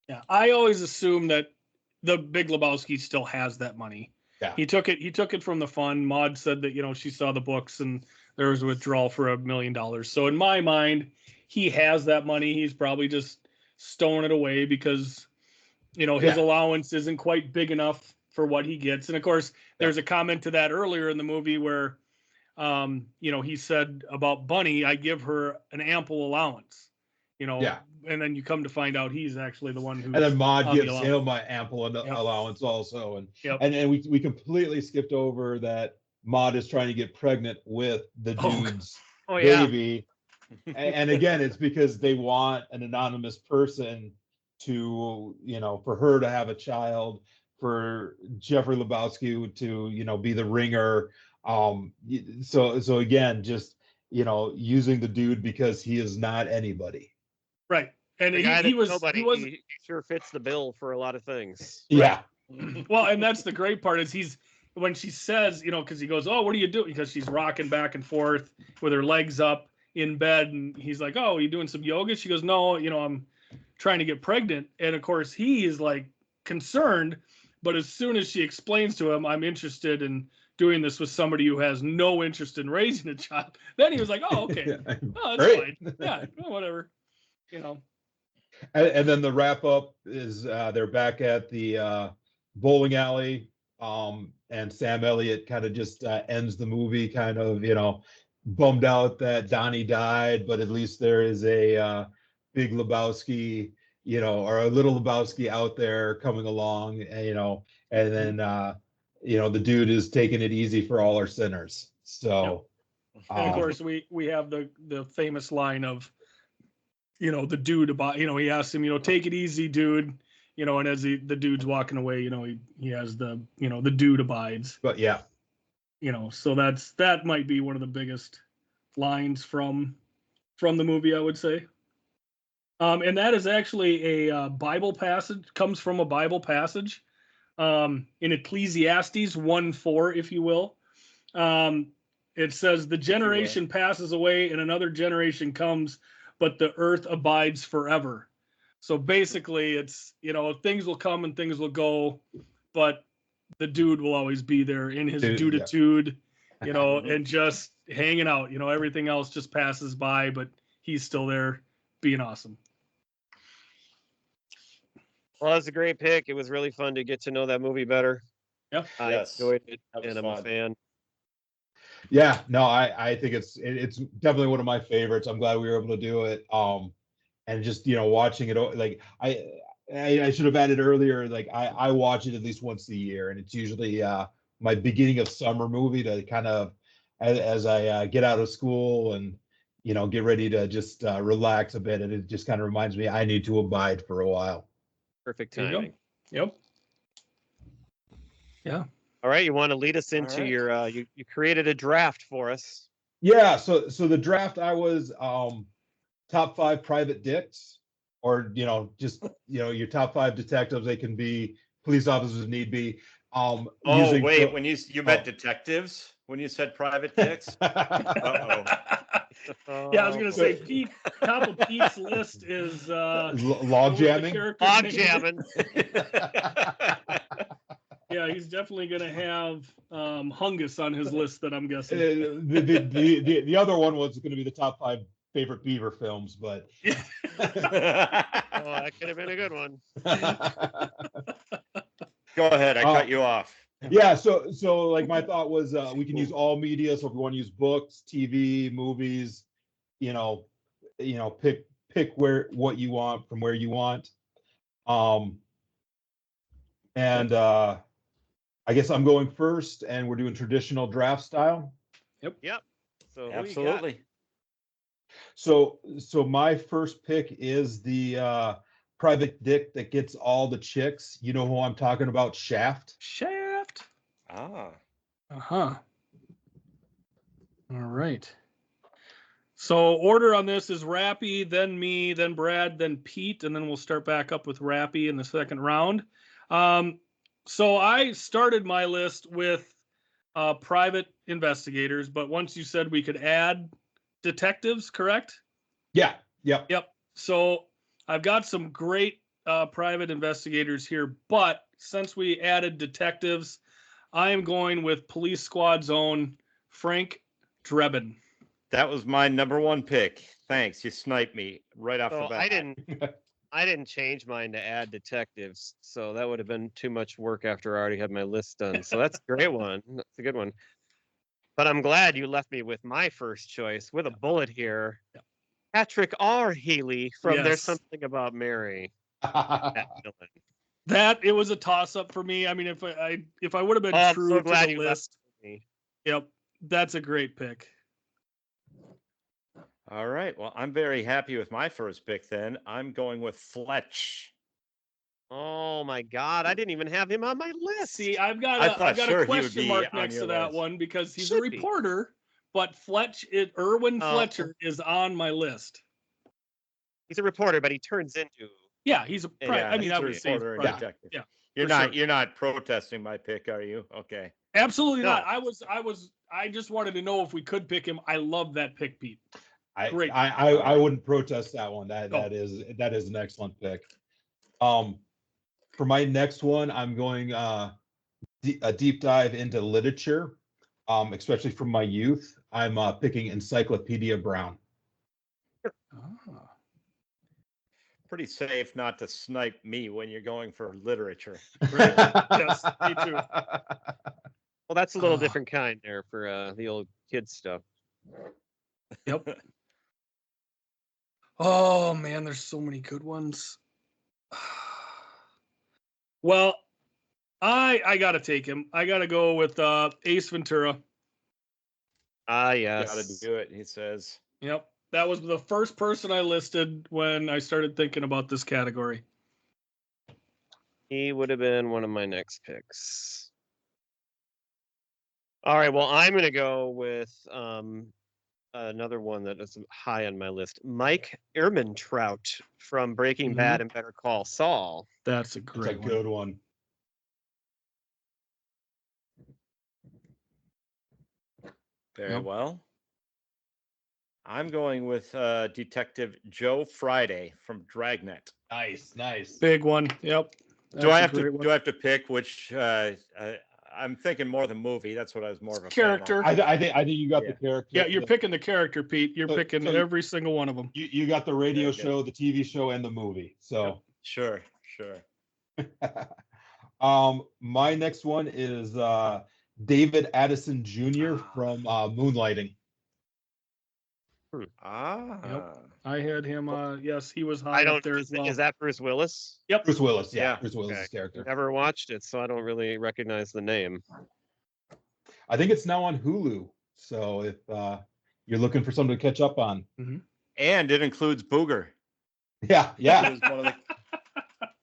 yeah, I always assume that the Big Lebowski still has that money. Yeah. He took it from the fund. Maud said that, she saw the books and there was a withdrawal for $1 million. So in my mind, he has that money. He's probably just stowing it away because, his allowance isn't quite big enough for what he gets. And of course, there's a comment to that earlier in the movie where, he said about Bunny, I give her an ample allowance, and then you come to find out he's actually the one who. And then Maud gives him my ample allowance also. And we completely skipped over that Maud is trying to get pregnant with the dude's baby. And again, it's because they want an anonymous person to, for her to have a child, for Jeffrey Lebowski to, be the ringer. So again, just, using the dude because he is not anybody. Right. And he sure fits the bill for a lot of things. Yeah. Right. Well, and that's the great part is when she says, because he goes, oh, what are you doing? Because she's rocking back and forth with her legs up in bed. And he's like, oh, are you doing some yoga? She goes, no, I'm trying to get pregnant. And of course he is like concerned, but as soon as she explains to him, I'm interested in doing this with somebody who has no interest in raising a child, then he was like, oh, okay. Oh, that's fine. Yeah, whatever. And then the wrap up is they're back at the bowling alley, and Sam Elliott kind of just ends the movie kind of, bummed out that Donnie died, but at least there is a Big Lebowski, or a little Lebowski out there coming along, and then the dude is taking it easy for all our sinners. So, and of course we have the famous line of, the dude about, he asks him, take it easy, dude, and as the dude's walking away, he has the dude abides. But yeah, so that might be one of the biggest lines from the movie, I would say. And that is actually a Bible passage, comes from a Bible passage, in Ecclesiastes 1:4, if you will. It says, the generation passes away and another generation comes, but the earth abides forever. So basically it's, things will come and things will go, but the dude will always be there in his duditude, and just hanging out, everything else just passes by, but he's still there being awesome. Well, that's a great pick. It was really fun to get to know that movie better. Yeah. I enjoyed it, and I'm a fan. Yeah, no, I think it's definitely one of my favorites. I'm glad we were able to do it. And just, watching it, like I should have added earlier, like I watch it at least once a year, and it's usually my beginning of summer movie to kind of, as I get out of school and, get ready to just relax a bit. And it just kind of reminds me I need to abide for a while. Perfect timing. Yep. Yeah. All right, you want to lead us into your you created a draft for us. Yeah, so the draft, I was top 5 private dicks, or just your top 5 detectives. They can be police officers if need be. Wait, when you meant detectives when you said private dicks? Uh-oh. Yeah, I was gonna say Pete. Top of Pete's list is log jamming. Log jamming. Yeah, he's definitely gonna have Hungus on his list. That I'm guessing. The other one was going to be the top 5 favorite Beaver films, but that could have been a good one. Go ahead, I cut you off. Yeah, so like my thought was we can use all media. So if we want to use books, TV, movies, pick what you want from where you want. And I guess I'm going first, and we're doing traditional draft style. Yep. So absolutely. So my first pick is the private dick that gets all the chicks. You know who I'm talking about? Shaft. Ah. Uh-huh. All right. So order on this is Rappe, then me, then Brad, then Pete, and then we'll start back up with Rappe in the second round. So I started my list with private investigators, but once you said we could add detectives, correct? Yeah. Yep. Yep. So I've got some great private investigators here, but since we added detectives, I am going with Police Squad's own Frank Drebin. That was my number one pick. Thanks. You sniped me right off the bat. I didn't change mine to add detectives, so that would have been too much work after I already had my list done. So that's a great one. That's a good one. But I'm glad you left me with my first choice with a bullet here. Yeah. Patrick R. Healy from There's Something About Mary. That it was a toss up for me. I mean, if I would have been true to the list. Yep, that's a great pick. All right. Well, I'm very happy with my first pick then. I'm going with Fletch. Oh my God. I didn't even have him on my list. See, I've got a question mark next to that one because he's a reporter, but Irwin Fletcher is on my list. He's a reporter, but he turns into. Yeah, he's a. I mean, I would say detective. Yeah, you're not protesting my pick, are you? Okay. Absolutely not. I just wanted to know if we could pick him. I love that pick, Pete. Great. I wouldn't protest that one. That is an excellent pick. For my next one, I'm going a deep dive into literature, especially from my youth. I'm picking Encyclopedia Brown. Oh. Pretty safe not to snipe me when you're going for literature. Yes, me too. Well, that's a little different kind there for the old kids stuff. Yep. Oh man, there's so many good ones. Well, I gotta take him. I gotta go with Ace Ventura. Yes. Gotta do it, he says. Yep. That was the first person I listed when I started thinking about this category. He would have been one of my next picks. All right. Well, I'm going to go with another one that is high on my list. Mike Ehrmantraut from Breaking Bad and Better Call Saul. That's a good one. Very well. I'm going with Detective Joe Friday from Dragnet. Nice. Big one. Yep. Do I have to pick which? I'm thinking more the movie. That's what I was more of a character. I think you got the character. Yeah, you're picking the character, Pete. You're picking every single one of them. You got the radio show, the TV show, and the movie. So sure. My next one is David Addison Jr. from Moonlighting. Yep. I had him. Yes, he was high up there as well. Is that Bruce Willis? Yep. Bruce Willis. Yeah. Bruce Willis' character. Never watched it, so I don't really recognize the name. I think it's now on Hulu. So if you're looking for something to catch up on. Mm-hmm. And it includes Booger. Yeah.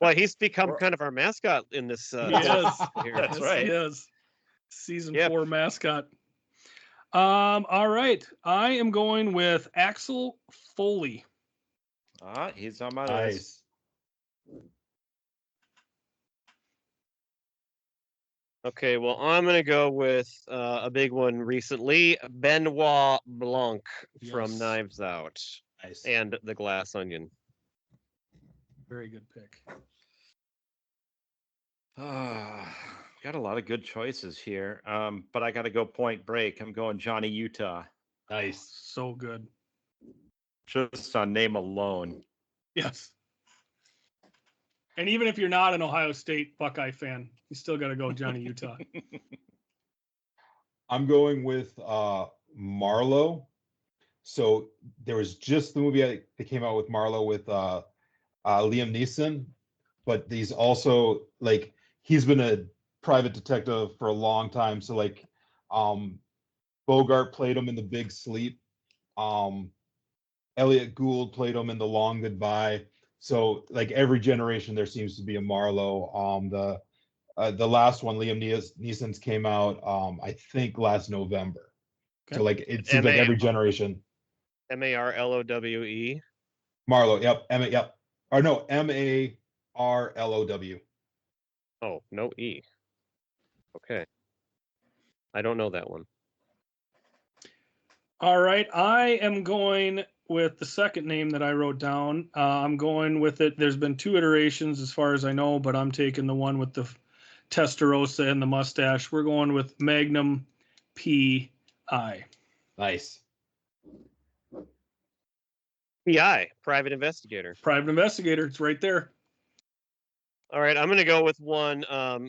Well, he's become kind of our mascot in this. He is. That's right. He is. Season 4 mascot. All right. I am going with Axel Foley. He's on my list. Okay, well, I'm going to go with a big one recently, Benoit Blanc from Knives Out. Nice. And The Glass Onion. Very good pick. Got a lot of good choices here, but I got to go Point Break. I'm going Johnny Utah. Nice. So good. Just on name alone. Yes. And even if you're not an Ohio State Buckeye fan, you still got to go Johnny Utah. I'm going with Marlowe. So there was just the movie that came out with Marlowe with Liam Neeson, but these also he's been a private detective for a long time. So Bogart played him in The Big Sleep. Elliot Gould played him in The Long Goodbye. So every generation there seems to be a Marlowe. The last one, Liam Neeson's, came out I think last November. Okay. So it seems like every generation. Marlowe. Marlowe, yep. Or no, Marlow. Oh, no E. Okay. I don't know that one. All right. I am going with the second name that I wrote down. I'm going with it. There's been 2 iterations as far as I know, but I'm taking the one with the Testarossa and the mustache. We're going with Magnum P.I. Nice. P.I., private investigator. Private investigator. It's right there. All right. I'm going to go with one a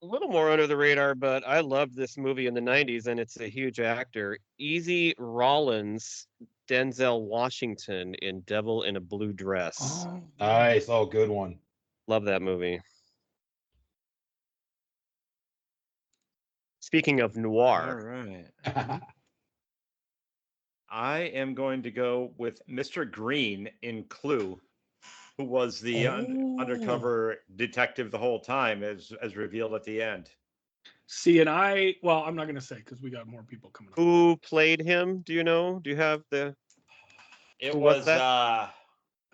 little more under the radar, but I loved this movie in the 90s, and it's a huge actor. Easy Rollins, Denzel Washington in Devil in a Blue Dress. Oh, nice. Oh, good one. Love that movie. Speaking of noir. All right. I am going to go with Mr. Green in Clue, who was the undercover detective the whole time, as revealed at the end. See, and I'm not going to say because we got more people coming up. Who played him? Do you know? Do you have the? It was. I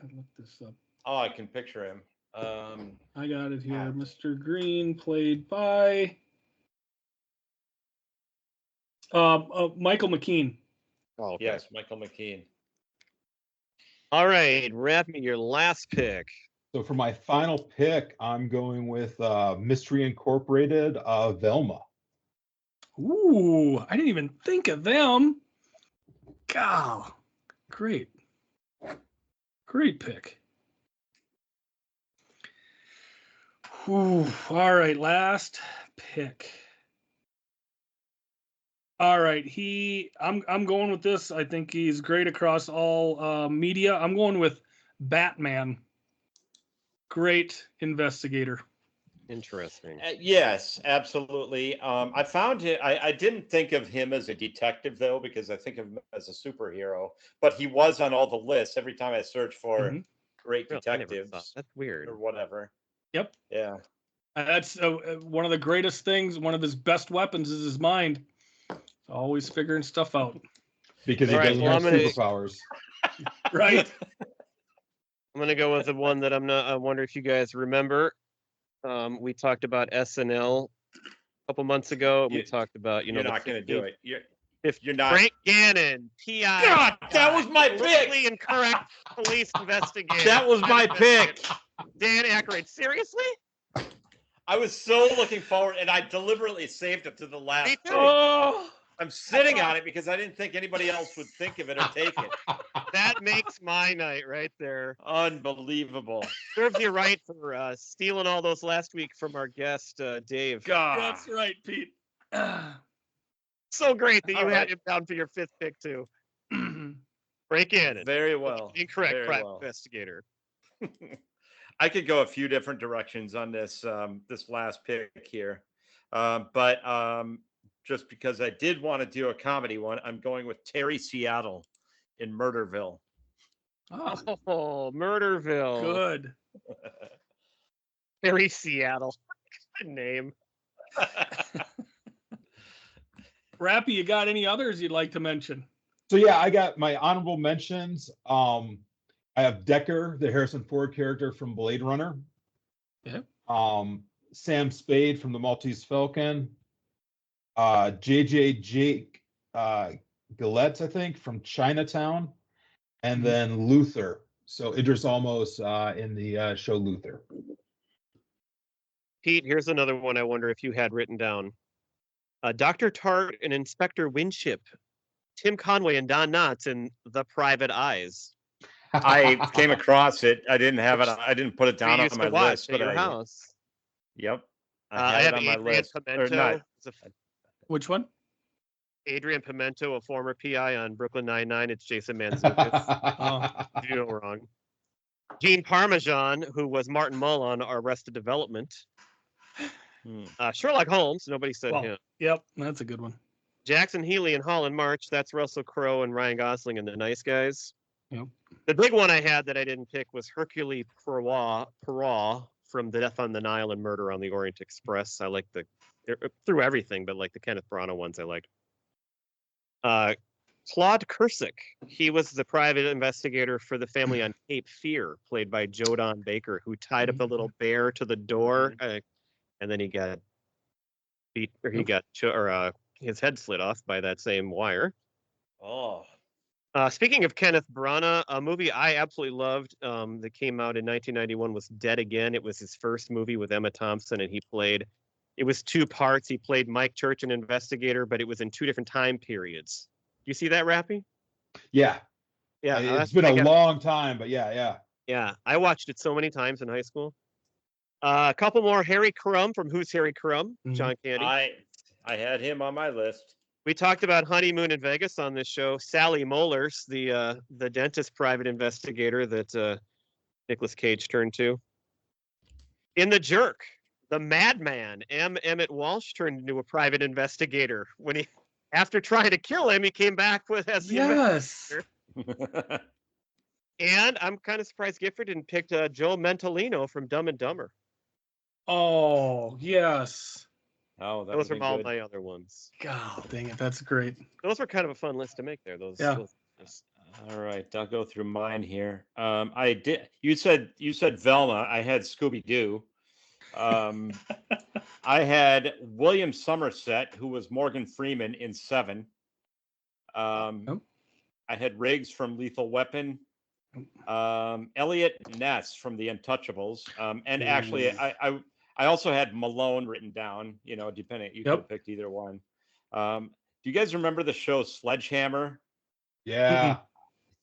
looked this up. Oh, I can picture him. I got it here. Mr. Green, played by Michael McKean. Oh, okay. Yes, Michael McKean. All right, Rappe, your last pick. So for my final pick, I'm going with Mystery Incorporated, Velma. Ooh, I didn't even think of them. God, great pick. Ooh, all right, last pick. All right, I'm going with this. I think he's great across all media. I'm going with Batman. Great investigator. Interesting. Yes, absolutely. I found it. I didn't think of him as a detective though, because I think of him as a superhero. But he was on all the lists every time I search for great detectives. That's weird. Or whatever. Yep. Yeah. That's one of the greatest things. One of his best weapons is his mind. Always figuring stuff out. Because he doesn't have superpowers. Right. I'm going to go with the one that I wonder if you guys remember. We talked about SNL a couple months ago. We talked about, you're not going to do it. You're not. Frank Gannon, P.I. God, that was my pick. Incorrect police investigator. That was my pick. Dan Aykroyd. Seriously? I was so looking forward, and I deliberately saved it to the last. Oh, I'm sitting on it because I didn't think anybody else would think of it or take it. That makes my night right there. Unbelievable. Serves you right for stealing all those last week from our guest, Dave. God. That's right, Pete. So great that you had him down for your 5th pick, too. Frank Gannon. Very well. Incorrect Very private well. investigator. I could go a few different directions on this this last pick here. But just because I did want to do a comedy one, I'm going with Terry Seattle in Murderville. Oh, Murderville. Good. Terry Seattle. Good name. Rappe, you got any others you'd like to mention? So yeah, I got my honorable mentions. I have Decker, the Harrison Ford character from Blade Runner. Yeah. Sam Spade from the Maltese Falcon. Jake Gillette, I think, from Chinatown. And then Luther. So Idris Almost in the show Luther. Pete, here's another one I wonder if you had written down. Dr. Tart and Inspector Winship. Tim Conway and Don Knotts in The Private Eyes. I came across it. I didn't have it. I didn't put it down on my list. But your house. Yep. I have it on my list. Pimento. Which one? Adrian Pimento, a former PI on Brooklyn Nine-Nine. It's Jason Mantzoukas. You know wrong. Gene Parmesan, who was Martin Mull on Arrested Development. Sherlock Holmes. Nobody said him. Yep, that's a good one. Jackson Healy and Holland March. That's Russell Crowe and Ryan Gosling and the Nice Guys. Yep. The big one I had that I didn't pick was Hercule Poirot from The Death on the Nile and Murder on the Orient Express. I like through everything, but like the Kenneth Branagh ones I liked. Claude Kersick. He was the private investigator for the family on Cape Fear, played by Joe Don Baker, who tied up a little bear to the door, and then he got beat, or his head slid off by that same wire. Oh. Speaking of Kenneth Branagh, a movie I absolutely loved that came out in 1991 was Dead Again. It was his first movie with Emma Thompson, and it was 2 parts. He played Mike Church, an investigator, but it was in 2 different time periods. You see that, Rappy? Yeah. Yeah. It's been a long time, but yeah. Yeah, I watched it so many times in high school. A couple more. Harry Crumb from Who's Harry Crumb? John Candy. I had him on my list. We talked about Honeymoon in Vegas on this show. Sally Mollers, the dentist private investigator that Nicolas Cage turned to. In The Jerk, the madman Emmett Walsh turned into a private investigator when he, after trying to kill him, he came back as the investigator. And I'm kind of surprised Gifford didn't pick Joe Mentolino from Dumb and Dumber. Oh, yes. Oh, those are all my other ones. God dang it, that's great. Those were kind of a fun list to make there. Those. All right, I'll go through mine here. I did. You said Velma. I had Scooby Doo. I had William Somerset, who was Morgan Freeman in Seven. I had Riggs from Lethal Weapon. Elliot Ness from The Untouchables. And actually, I also had Malone written down. You know, depending, you could have picked either one. Do you guys remember the show Sledgehammer? Yeah.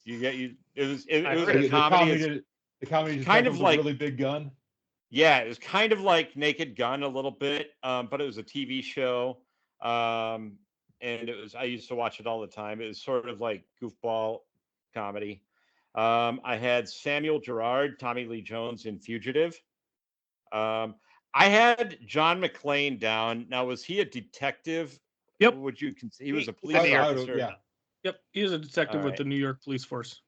It was a comedy. The comedy kind of like Really Big Gun. Yeah, it was kind of like Naked Gun a little bit, but it was a TV show, and I used to watch it all the time. It was sort of like goofball comedy. I had Samuel Gerard, Tommy Lee Jones in Fugitive. I had John McClane down. Now, was he a detective? Yep. Would you consider he was a police officer? Yeah. Yep, he is a detective with the New York Police Force.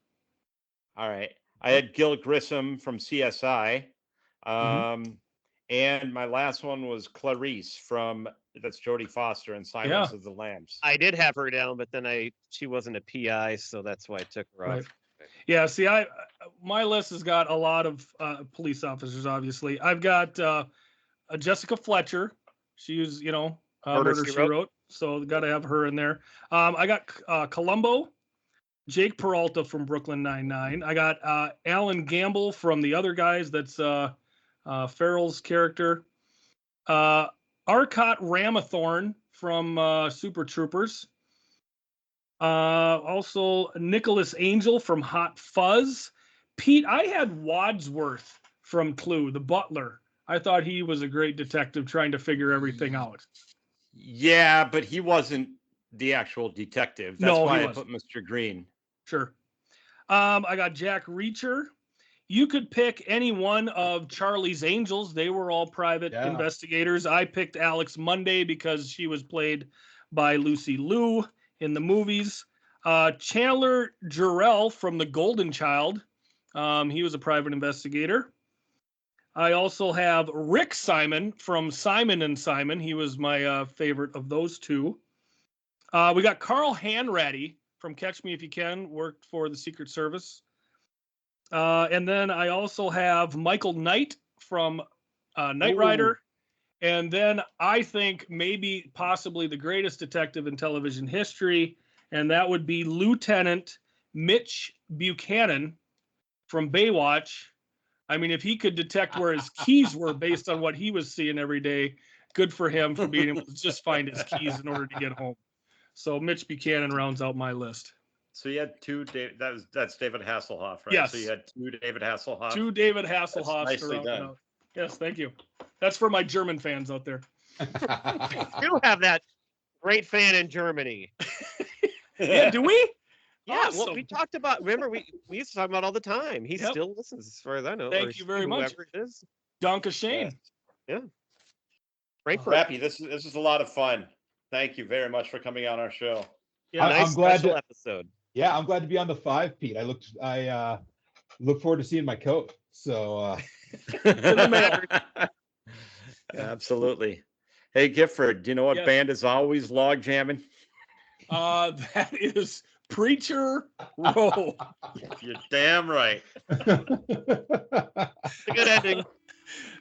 All right. I had Gil Grissom from CSI. And my last one was Clarice that's Jodie Foster in Silence of the Lambs. I did have her down, but then she wasn't a PI, so that's why I took her off. Yeah, see, my list has got a lot of police officers, obviously. I've got Jessica Fletcher. She was, Murder, She Wrote. So got to have her in there. I got Columbo, Jake Peralta from Brooklyn Nine-Nine. I got Alan Gamble from The Other Guys. That's Farrell's character. Arcot Ramathorn from Super Troopers. Also Nicholas Angel from Hot Fuzz. Pete, I had Wadsworth from Clue, the butler. I thought he was a great detective trying to figure everything out. Yeah, but he wasn't the actual detective. That's why I put Mr. Green. Sure. I got Jack Reacher. You could pick any one of Charlie's Angels. They were all private investigators. I picked Alex Monday because she was played by Lucy Liu in the movies. Chandler Jarrell from The Golden Child. He was a private investigator. I also have Rick Simon from Simon and Simon. He was my favorite of those two. We got Carl Hanratty from Catch Me If You Can, worked for the Secret Service. And then I also have Michael Knight from Knight Rider. And then I think maybe possibly the greatest detective in television history, and that would be Lieutenant Mitch Buchanan from Baywatch. I mean, if he could detect where his keys were based on what he was seeing every day, good for him for being able to just find his keys in order to get home. So Mitch Buchanan rounds out my list. So you had two. That's David Hasselhoff, right? Yes. So you had two David Hasselhoff. Two David Hasselhoffs. Nicely done. Out. Yes, thank you. That's for my German fans out there. You have that great fan in Germany. Yeah, do we? Yeah, awesome. Well, we talked about. Remember, we used to talk about all the time. He still listens, as far as I know. Thank you very much. It is. Danke Shane. Yeah. Frankfurt. Rappy, this is a lot of fun. Thank you very much for coming on our show. Yeah, I'm glad episode. Yeah, I'm glad to be on the 5, Pete. I look forward to seeing my coat. So absolutely. Hey Gifford, do you know what band is always log jamming? That is Preacher Row. You're damn right. Good ending.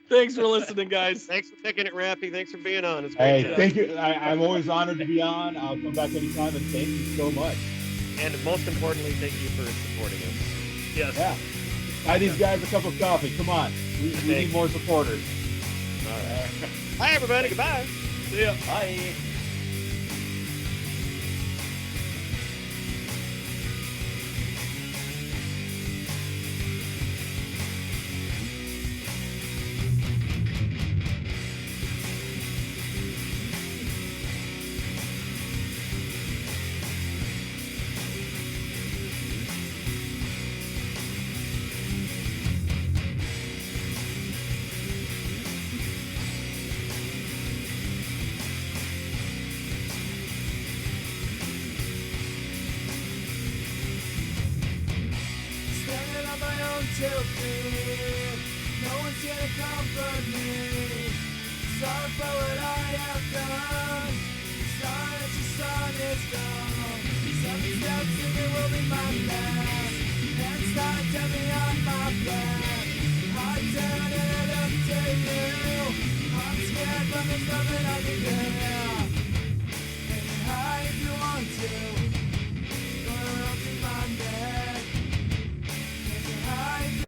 Thanks for listening, guys. Thanks for picking it, Rappy. Thanks for being on. Hey, thank you. I'm always honored to be on. I'll come back anytime, and thank you so much. And most importantly, thank you for supporting us. Yes. Yeah. Buy these guys a cup of coffee. Come on. We need more supporters. All right. Bye, everybody. Goodbye. See ya. Bye. No one's here to comfort me. Sorry for what I have done. Sorry that your son is gone. 7 steps and it will be my last. Hands tied, tell me on my back. I turn and I look to you. I'm scared, but there's nothing I can do. Hang high if you want to.